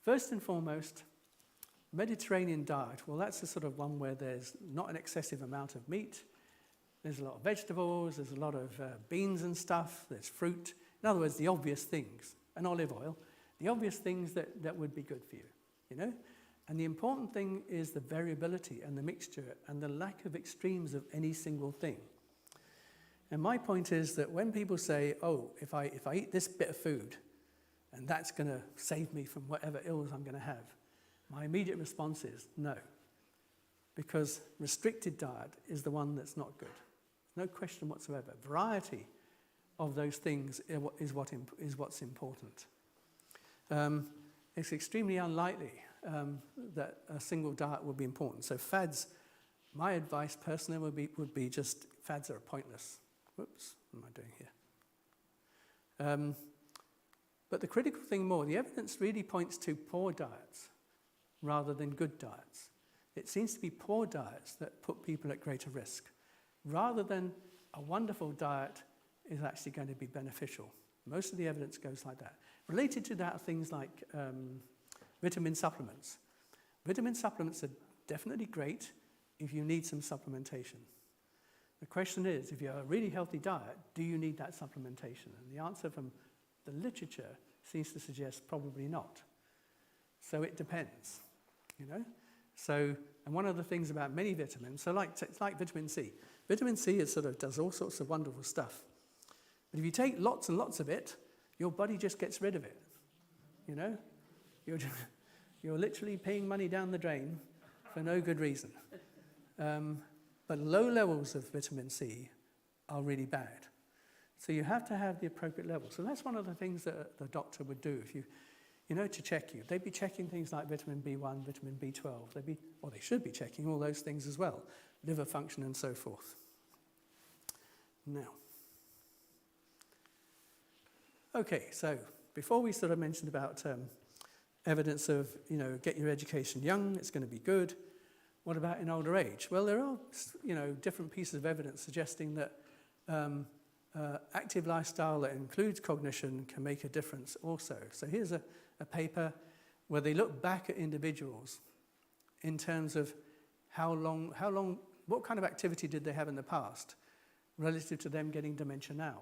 First and foremost, Mediterranean diet, well, that's the sort of one where there's not an excessive amount of meat. There's a lot of vegetables, there's a lot of beans and stuff, there's fruit. In other words, the obvious things, and olive oil, the obvious things that would be good for you, you know? And the important thing is the variability and the mixture and the lack of extremes of any single thing. And my point is that when people say, oh, if I eat this bit of food, and that's going to save me from whatever ills I'm going to have, my immediate response is no. Because restricted diet is the one that's not good. No question whatsoever. Variety of those things is what's important. It's extremely unlikely that a single diet will be important. So fads, my advice personally would be just fads are pointless. Whoops, what am I doing here? But the critical thing more, the evidence really points to poor diets rather than good diets. It seems to be poor diets that put people at greater risk, rather than a wonderful diet is actually going to be beneficial. Most of the evidence goes like that. Related to that are things like vitamin supplements. Vitamin supplements are definitely great if you need some supplementation. The question is, if you have a really healthy diet, do you need that supplementation? And the answer from the literature seems to suggest probably not. So it depends, you know? So, and one of the things about many vitamins, so it's like vitamin C. Vitamin C does all sorts of wonderful stuff. But if you take lots and lots of it, your body just gets rid of it, you know? You're literally paying money down the drain for no good reason. But low levels of vitamin C are really bad. So you have to have the appropriate level. So that's one of the things that the doctor would do if to check you. They'd be checking things like vitamin B1, vitamin B12. They should be checking all those things as well, liver function and so forth. Now, okay, so before we sort of mentioned about evidence of, get your education young, it's going to be good. What about in older age? Well, there are, different pieces of evidence suggesting that active lifestyle that includes cognition can make a difference also. So here's a paper where they look back at individuals in terms of what kind of activity did they have in the past relative to them getting dementia now.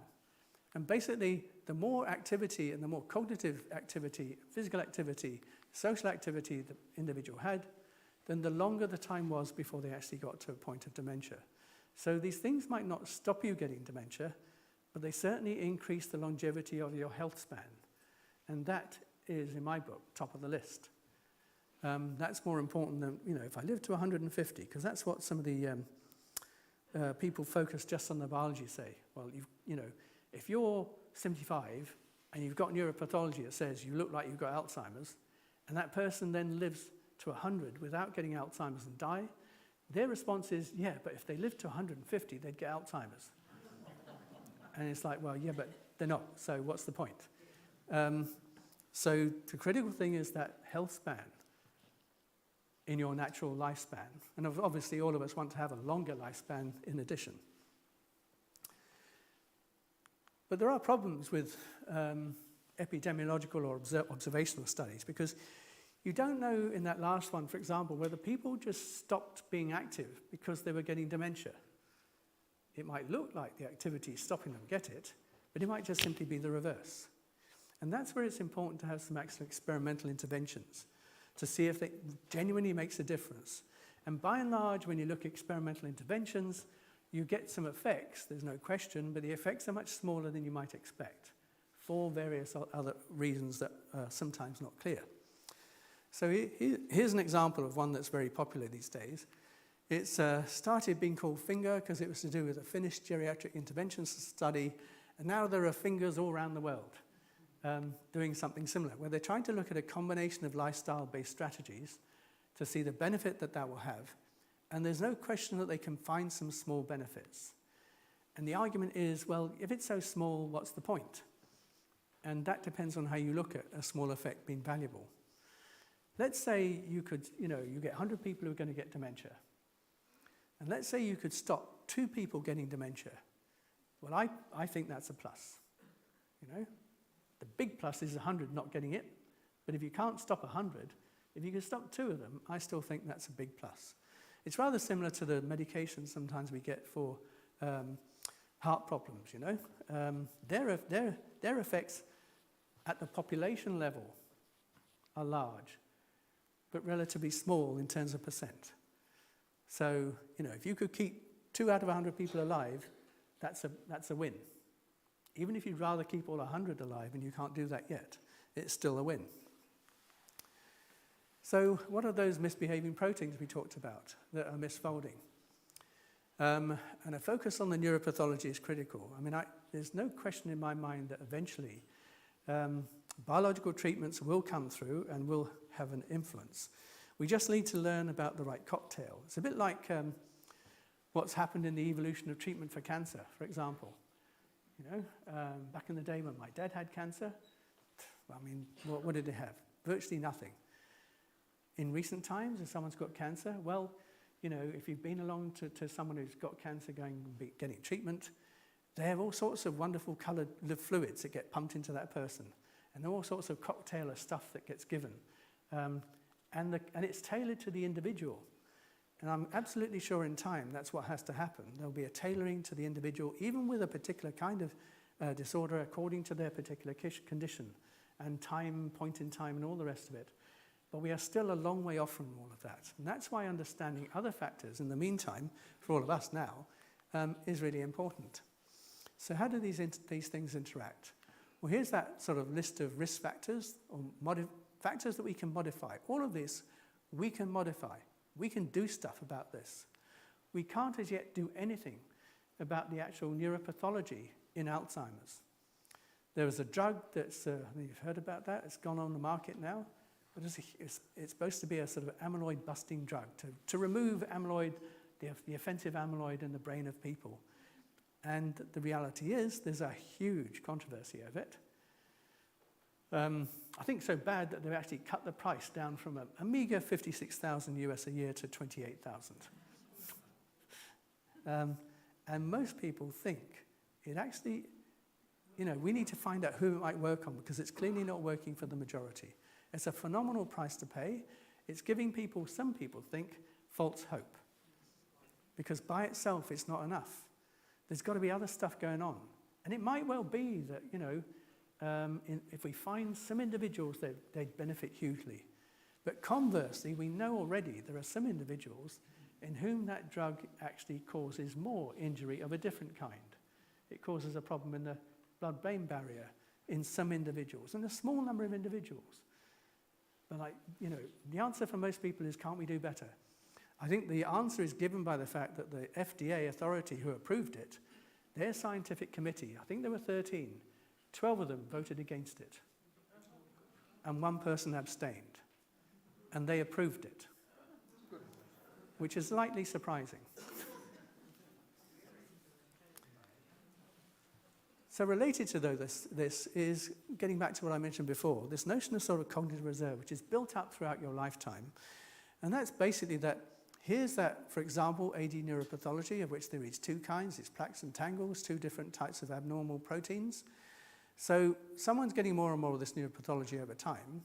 And basically, the more activity and the more cognitive activity, physical activity, social activity the individual had, then the longer the time was before they actually got to a point of dementia. So these things might not stop you getting dementia, but they certainly increase the longevity of your health span. And that is, in my book, top of the list. That's more important than, if I live to 150, because that's what some of the people focused just on the biology say. Well, if you're 75 and you've got neuropathology that says you look like you've got Alzheimer's, and that person then lives to 100 without getting Alzheimer's and die, their response is, yeah, but if they lived to 150, they'd get Alzheimer's. And it's like, well, yeah, but they're not, so what's the point? So the critical thing is that health span in your natural lifespan. And obviously all of us want to have a longer lifespan in addition. But there are problems with epidemiological or observational studies, because you don't know in that last one, for example, whether people just stopped being active because they were getting dementia. It might look like the activity is stopping them get it, but it might just simply be the reverse. And that's where it's important to have some actual experimental interventions to see if it genuinely makes a difference. And by and large, when you look at experimental interventions, you get some effects, there's no question, but the effects are much smaller than you might expect for various other reasons that are sometimes not clear. So here's an example of one that's very popular these days. It's started being called FINGER because it was to do with a Finnish geriatric intervention study, and now there are fingers all around the world doing something similar, where they're trying to look at a combination of lifestyle-based strategies to see the benefit that will have. And there's no question that they can find some small benefits. And the argument is, well, if it's so small, what's the point? And that depends on how you look at a small effect being valuable. Let's say you could, you get 100 people who are going to get dementia. And let's say you could stop 2 people getting dementia. Well, I think that's a plus, The big plus is 100 not getting it. But if you can't stop 100, If you can stop 2 of them, I still think that's a big plus. It's rather similar to the medications sometimes we get for heart problems, you know. Their effects at the population level are large, but relatively small in terms of percent. So, you know, if you could keep 2 out of 100 people alive, that's a win. Even if you'd rather keep all 100 alive and you can't do that yet, it's still a win. So what are those misbehaving proteins we talked about that are misfolding? And a focus on the neuropathology is critical. I mean, there's no question in my mind that eventually biological treatments will come through and will have an influence. We just need to learn about the right cocktail. It's a bit like what's happened in the evolution of treatment for cancer, for example. You know, back in the day when my dad had cancer, I mean, what did they have? Virtually nothing. In recent times, if someone's got cancer, well, you know, if you've been along to someone who's got cancer getting treatment, they have all sorts of wonderful coloured fluids that get pumped into that person. And there are all sorts of cocktail of stuff that gets given. And it's tailored to the individual. And I'm absolutely sure in time that's what has to happen. There'll be a tailoring to the individual, even with a particular kind of disorder according to their particular condition and time, point in time, and all the rest of it. But we are still a long way off from all of that. And that's why understanding other factors in the meantime, for all of us now, is really important. So how do these things interact? Well, here's that sort of list of risk factors, or factors that we can modify. All of this we can modify. We can do stuff about this. We can't as yet do anything about the actual neuropathology in Alzheimer's. There is a drug that's, I think you've heard about that, it's gone on the market now. But it's supposed to be a sort of amyloid-busting drug to remove amyloid, the offensive amyloid in the brain of people. And the reality is there's a huge controversy over it. I think so bad that they've actually cut the price down from a meager 56,000 US a year to 28,000. And most people think it actually, you know, we need to find out who it might work on because it's clearly not working for the majority. It's a phenomenal price to pay. It's giving people, some people think, false hope. Because by itself, it's not enough. There's got to be other stuff going on. And it might well be that, you know, if we find some individuals, they'd benefit hugely. But conversely, we know already there are some individuals in whom that drug actually causes more injury of a different kind. It causes a problem in the blood-brain barrier in some individuals, and a small number of individuals. But like, you know, the answer for most people is, can't we do better? I think the answer is given by the fact that the FDA authority who approved it, their scientific committee, I think there were 13, 12 of them voted against it. And 1 person abstained. And they approved it, which is slightly surprising. So related to this is, getting back to what I mentioned before, this notion of sort of cognitive reserve, which is built up throughout your lifetime. And that's basically that, here's that, for example, AD neuropathology, of which there is 2 kinds. It's plaques and tangles, 2 different types of abnormal proteins. So someone's getting more and more of this neuropathology over time.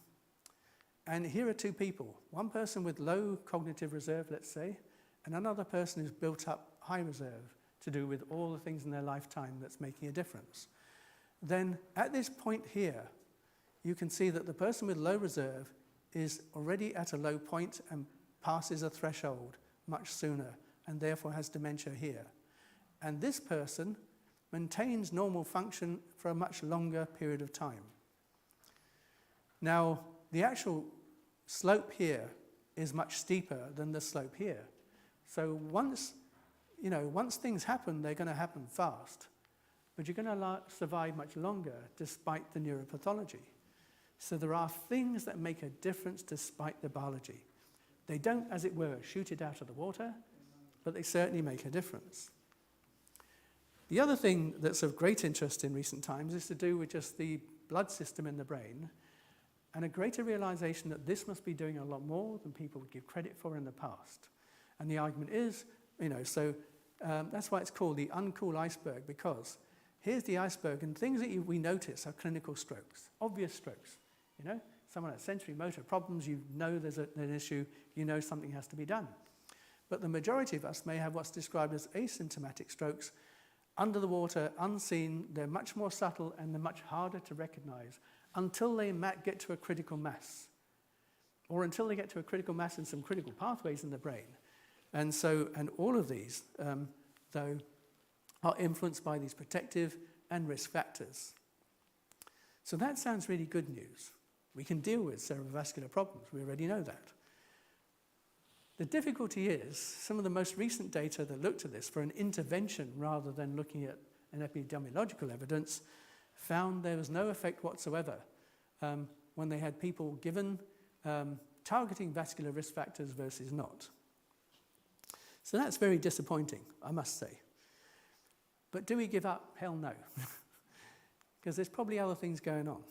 And here are 2 people, 1 person with low cognitive reserve, let's say, and another person who's built up high reserve to do with all the things in their lifetime that's making a difference. Then at this point here, you can see that the person with low reserve is already at a low point and passes a threshold much sooner and therefore has dementia here. And this person maintains normal function for a much longer period of time. Now, the actual slope here is much steeper than the slope here. So once things happen, they're going to happen fast. But you're going to survive much longer despite the neuropathology. So there are things that make a difference despite the biology. They don't, as it were, shoot it out of the water, but they certainly make a difference. The other thing that's of great interest in recent times is to do with just the blood system in the brain and a greater realization that this must be doing a lot more than people would give credit for in the past. And the argument is, that's why it's called the uncool iceberg, because here's the iceberg, and things that we notice are clinical strokes, obvious strokes. someone has sensory motor problems, you know there's an issue, you know something has to be done. But the majority of us may have what's described as asymptomatic strokes, under the water, unseen, they're much more subtle and they're much harder to recognize until they get to a critical mass, or until they get to a critical mass in some critical pathways in the brain. And all of these, though, are influenced by these protective and risk factors. So that sounds really good news. We can deal with cerebrovascular problems, we already know that. The difficulty is, some of the most recent data that looked at this for an intervention rather than looking at an epidemiological evidence found there was no effect whatsoever when they had people given targeting vascular risk factors versus not. So that's very disappointing, I must say. But do we give up? Hell no. Because there's probably other things going on.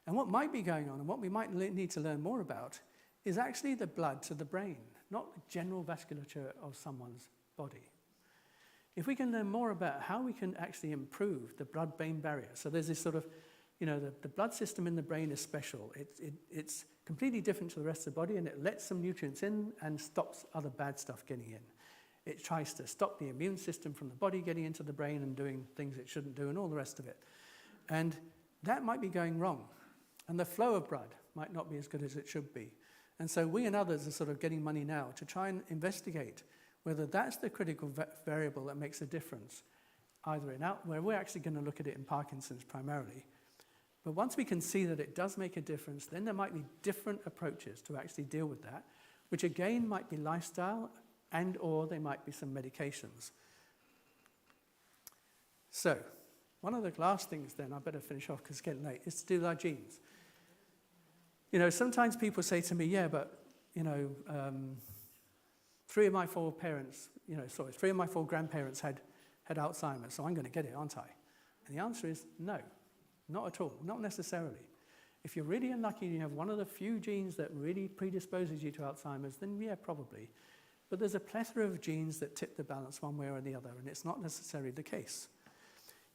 And what might be going on, and what we might need to learn more about, is actually the blood to the brain, not the general vasculature of someone's body. If we can learn more about how we can actually improve the blood-brain barrier, so there's this sort of, the blood system in the brain is special. It's completely different to the rest of the body, and it lets some nutrients in and stops other bad stuff getting in. It tries to stop the immune system from the body getting into the brain and doing things it shouldn't do and all the rest of it. And that might be going wrong. And the flow of blood might not be as good as it should be. And so we and others are sort of getting money now to try and investigate whether that's the critical variable that makes a difference, either where we're actually going to look at it in Parkinson's primarily. But once we can see that it does make a difference, then there might be different approaches to actually deal with that, which again might be lifestyle and or they might be some medications. So, one of the last things then, I better finish off because it's getting late, is to do with our genes. Sometimes people say to me, yeah, but, three of my four grandparents had Alzheimer's, so I'm going to get it, aren't I? And the answer is no, not at all, not necessarily. If you're really unlucky and you have one of the few genes that really predisposes you to Alzheimer's, then yeah, probably. But there's a plethora of genes that tip the balance one way or the other, and it's not necessarily the case.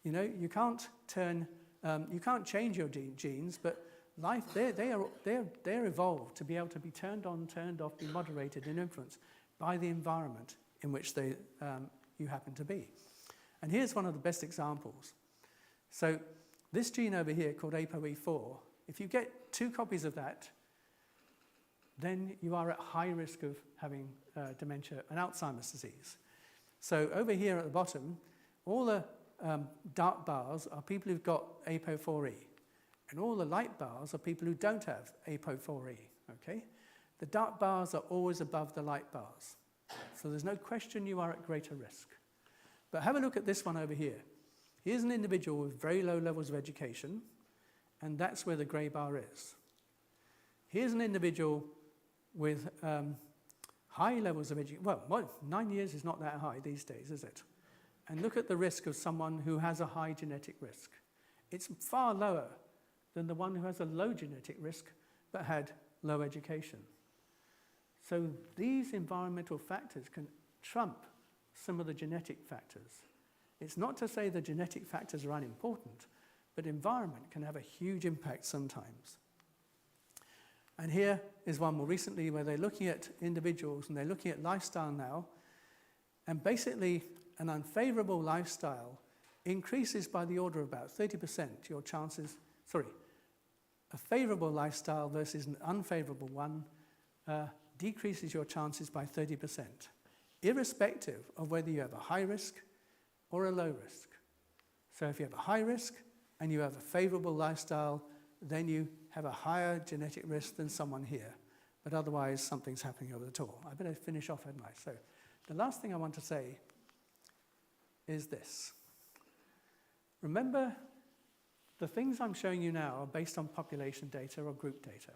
You can't change your genes, but life, they're evolved to be able to be turned on, turned off, be moderated and influenced by the environment in which you happen to be. And here's one of the best examples. So this gene over here called ApoE4, if you get 2 copies of that, then you are at high risk of having dementia and Alzheimer's disease. So over here at the bottom, all the dark bars are people who've got APO4E, and all the light bars are people who don't have APO4E, okay? The dark bars are always above the light bars. So there's no question you are at greater risk. But have a look at this one over here. Here's an individual with very low levels of education, and that's where the grey bar is. Here's an individual with high levels of education. Well, 9 years is not that high these days, is it? And look at the risk of someone who has a high genetic risk. It's far lower than the one who has a low genetic risk but had low education. So these environmental factors can trump some of the genetic factors. It's not to say the genetic factors are unimportant, but environment can have a huge impact sometimes. And here is one more recently where they're looking at individuals and they're looking at lifestyle now, and basically an unfavorable lifestyle increases by the order of about 30% your chances, a favorable lifestyle versus an unfavorable one decreases your chances by 30%, irrespective of whether you have a high risk or a low risk. So if you have a high risk and you have a favorable lifestyle, then you have a higher genetic risk than someone here. But otherwise, something's happening over the top. I better finish off, hadn't I? So the last thing I want to say is this. Remember, the things I'm showing you now are based on population data or group data.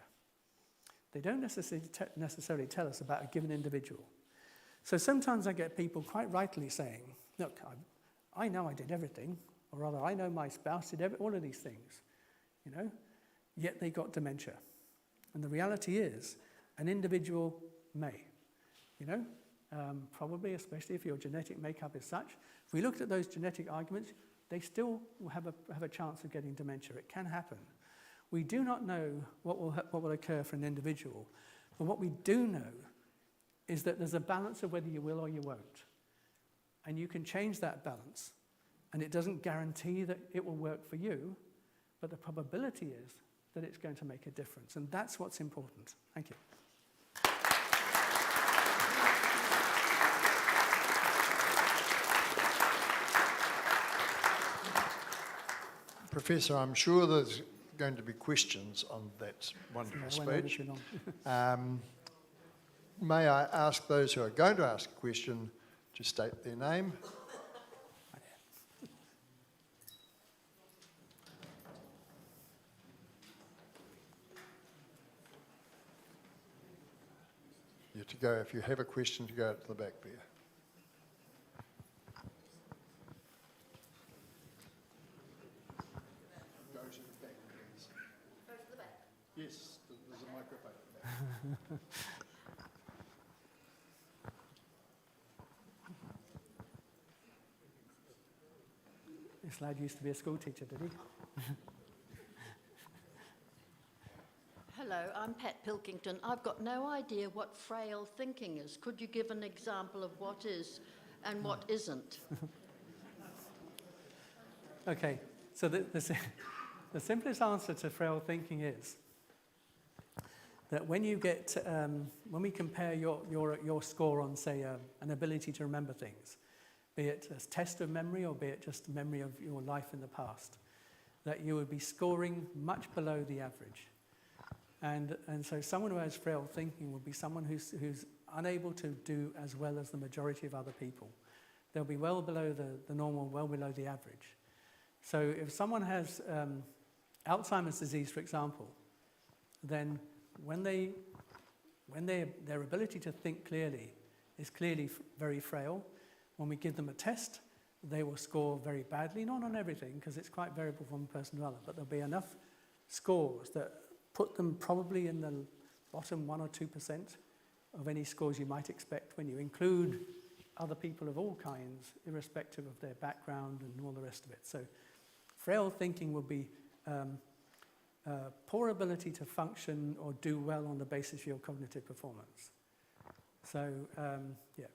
They don't necessarily tell us about a given individual. So sometimes I get people quite rightly saying, look, I know I did everything, or rather I know my spouse did all of these things, yet they got dementia. And the reality is, an individual may, probably, especially if your genetic makeup is such. If we looked at those genetic arguments, they still have a chance of getting dementia. It can happen. We do not know what will occur for an individual, but what we do know is that there's a balance of whether you will or you won't. And you can change that balance, and it doesn't guarantee that it will work for you, but the probability is that it's going to make a difference, and that's what's important. Thank you. Professor, I'm sure there's going to be questions on that wonderful speech. May I ask those who are going to ask a question to state their name? You're to go, if you have a question, to go out to the back there. Go to the back, please. Go to the back? Yes, there's a microphone. This lad used to be a school teacher, did he? Hello, I'm Pat Pilkington. I've got no idea what frail thinking is. Could you give an example of what is and what isn't? Okay, so the simplest answer to frail thinking is that when you get, when we compare your score on, say, an ability to remember things, be it a test of memory or be it just memory of your life in the past, that you would be scoring much below the average. And so someone who has frail thinking would be someone who's unable to do as well as the majority of other people. They'll be well below the normal, well below the average. So if someone has Alzheimer's disease, for example, then when their ability to think clearly is clearly very frail, when we give them a test, they will score very badly, not on everything, because it's quite variable from one person to another, but there'll be enough scores that put them probably in the bottom 1 or 2% of any scores you might expect when you include other people of all kinds, irrespective of their background and all the rest of it. So frail thinking would be poor ability to function or do well on the basis of your cognitive performance. So, yeah,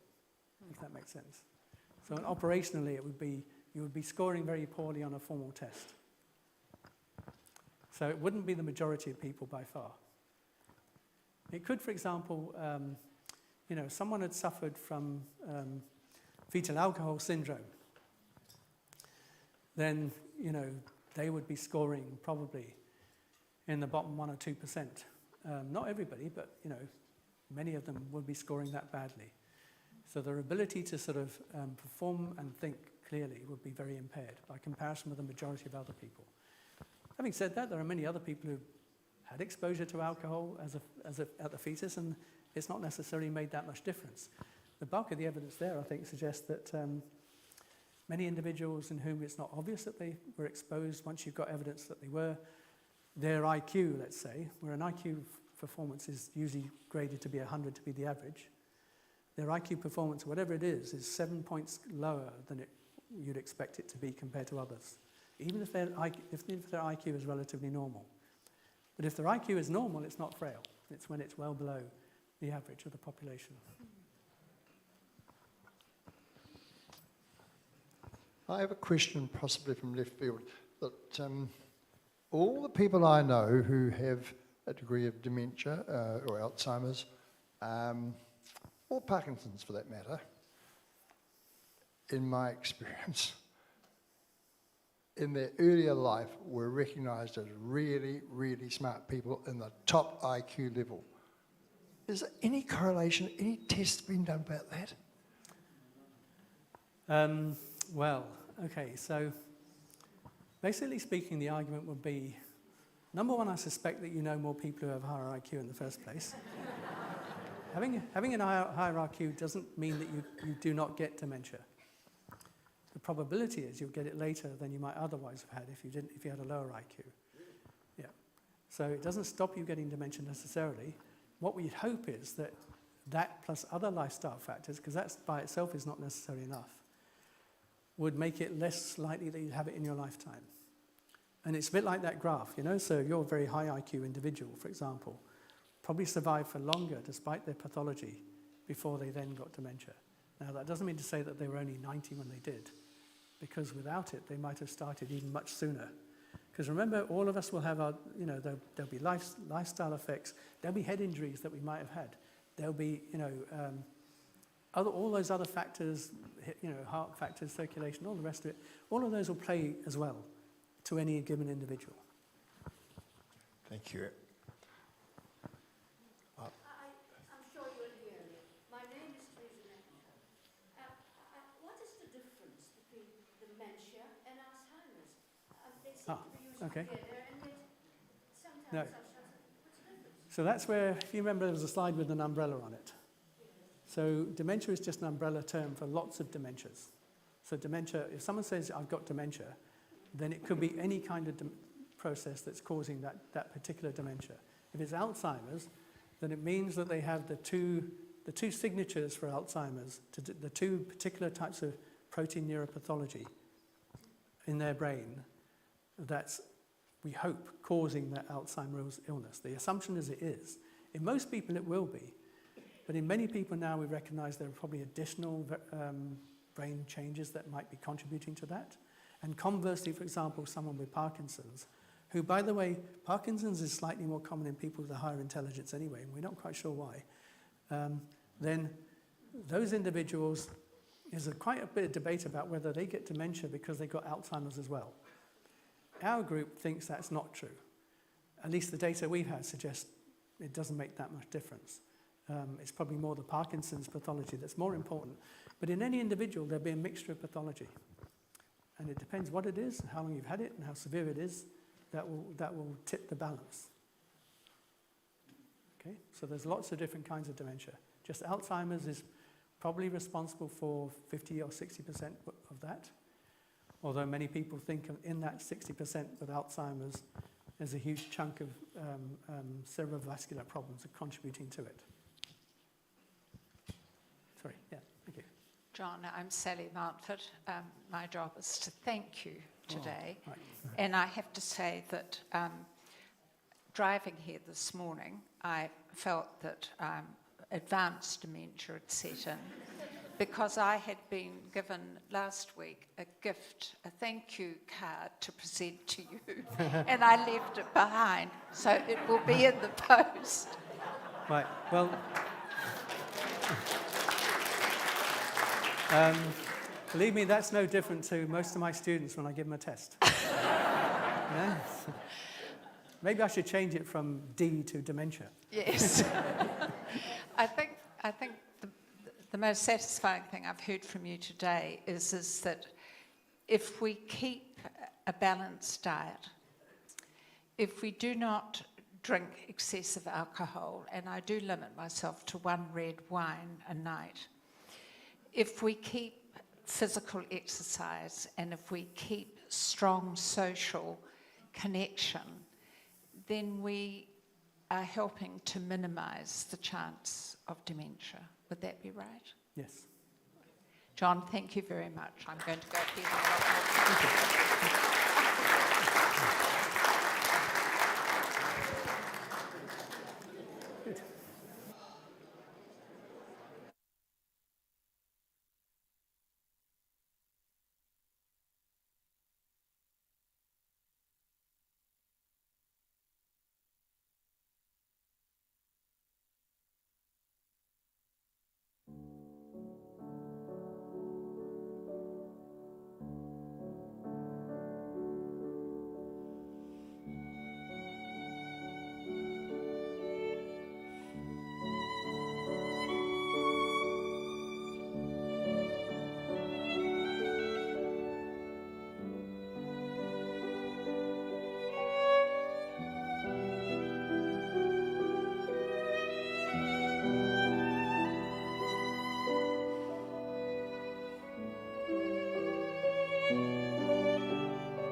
if that makes sense. So operationally, it would be, you would be scoring very poorly on a formal test. So it wouldn't be the majority of people by far. It could, for example, someone had suffered from fetal alcohol syndrome. Then, they would be scoring probably in the bottom 1 or 2%. Not everybody, but, many of them would be scoring that badly. So their ability to sort of perform and think clearly would be very impaired by comparison with the majority of other people. Having said that, there are many other people who had exposure to alcohol at the fetus, and it's not necessarily made that much difference. The bulk of the evidence there, I think, suggests that many individuals in whom it's not obvious that they were exposed, once you've got evidence that they were, their IQ, let's say, where an IQ performance is usually graded to be 100 to be the average, their IQ performance, whatever it is 7 points lower than you'd expect it to be compared to others, even if their IQ is relatively normal. But if their IQ is normal, it's not frail. It's when it's well below the average of the population. I have a question, possibly from left field, that all the people I know who have a degree of dementia or Alzheimer's, or Parkinson's for that matter, in my experience, in their earlier life were recognised as really, really smart people in the top IQ level. Is there any correlation, any tests been done about that? Well, okay, so basically speaking, the argument would be, number one, I suspect that you know more people who have higher IQ in the first place. Having a higher IQ doesn't mean that you do not get dementia. The probability is you'll get it later than you might otherwise have had if you had a lower IQ. Yeah. So it doesn't stop you getting dementia necessarily. What we hope is that plus other lifestyle factors, because that by itself is not necessarily enough, would make it less likely that you'd have it in your lifetime. And it's a bit like that graph, so you're a very high IQ individual, for example, probably survived for longer despite their pathology before they then got dementia. Now, that doesn't mean to say that they were only 90 when they did, because without it, they might have started even much sooner. Because remember, all of us will have there'll be lifestyle effects, there'll be head injuries that we might have had, there'll be, all those other factors, heart factors, circulation, all the rest of it, all of those will play as well to any given individual. Thank you. I'm sure you'll hear me. My name is Lynette. What is the difference between dementia and Alzheimer's? They seem to be used okay. together, and yet sometimes No. what's the difference? So that's where, if you remember, there was a slide with an umbrella on it. So dementia is just an umbrella term for lots of dementias. So dementia, if someone says, I've got dementia, then it could be any kind of process that's causing that particular dementia. If it's Alzheimer's, then it means that they have the two signatures for Alzheimer's, the two particular types of protein neuropathology in their brain that's, we hope, causing that Alzheimer's illness. The assumption is it is. In most people it will be, but in many people now we recognize there are probably additional brain changes that might be contributing to that. And conversely, for example, someone with Parkinson's, who, by the way, Parkinson's is slightly more common in people with a higher intelligence anyway, and we're not quite sure why, then those individuals, there's quite a bit of debate about whether they get dementia because they got Alzheimer's as well. Our group thinks that's not true. At least the data we've had suggests it doesn't make that much difference. It's probably more the Parkinson's pathology that's more important. But in any individual, there'll be a mixture of pathology. And it depends what it is, how long you've had it, and how severe it is, that will tip the balance. Okay, so there's lots of different kinds of dementia. Just Alzheimer's is probably responsible for 50 or 60% of that. Although many people think in that 60% with Alzheimer's, there's a huge chunk of cerebrovascular problems are contributing to it. Sorry, yeah, thank you. John, I'm Sally Mountford. My job is to thank you today. Right. And I have to say that driving here this morning, I felt that advanced dementia had set in because I had been given last week a gift, a thank you card to present to you, and I left it behind, so it will be in the post. Right, well, believe me, that's no different to most of my students when I give them a test. Yeah? Maybe I should change it from D to dementia. Yes. I think the most satisfying thing I've heard from you today is that if we keep a balanced diet, if we do not drink excessive alcohol, and I do limit myself to one red wine a night, if we keep physical exercise and if we keep strong social connection, then we are helping to minimize the chance of dementia. Would that be right? Yes. John, thank you very much. I'm going to go feed my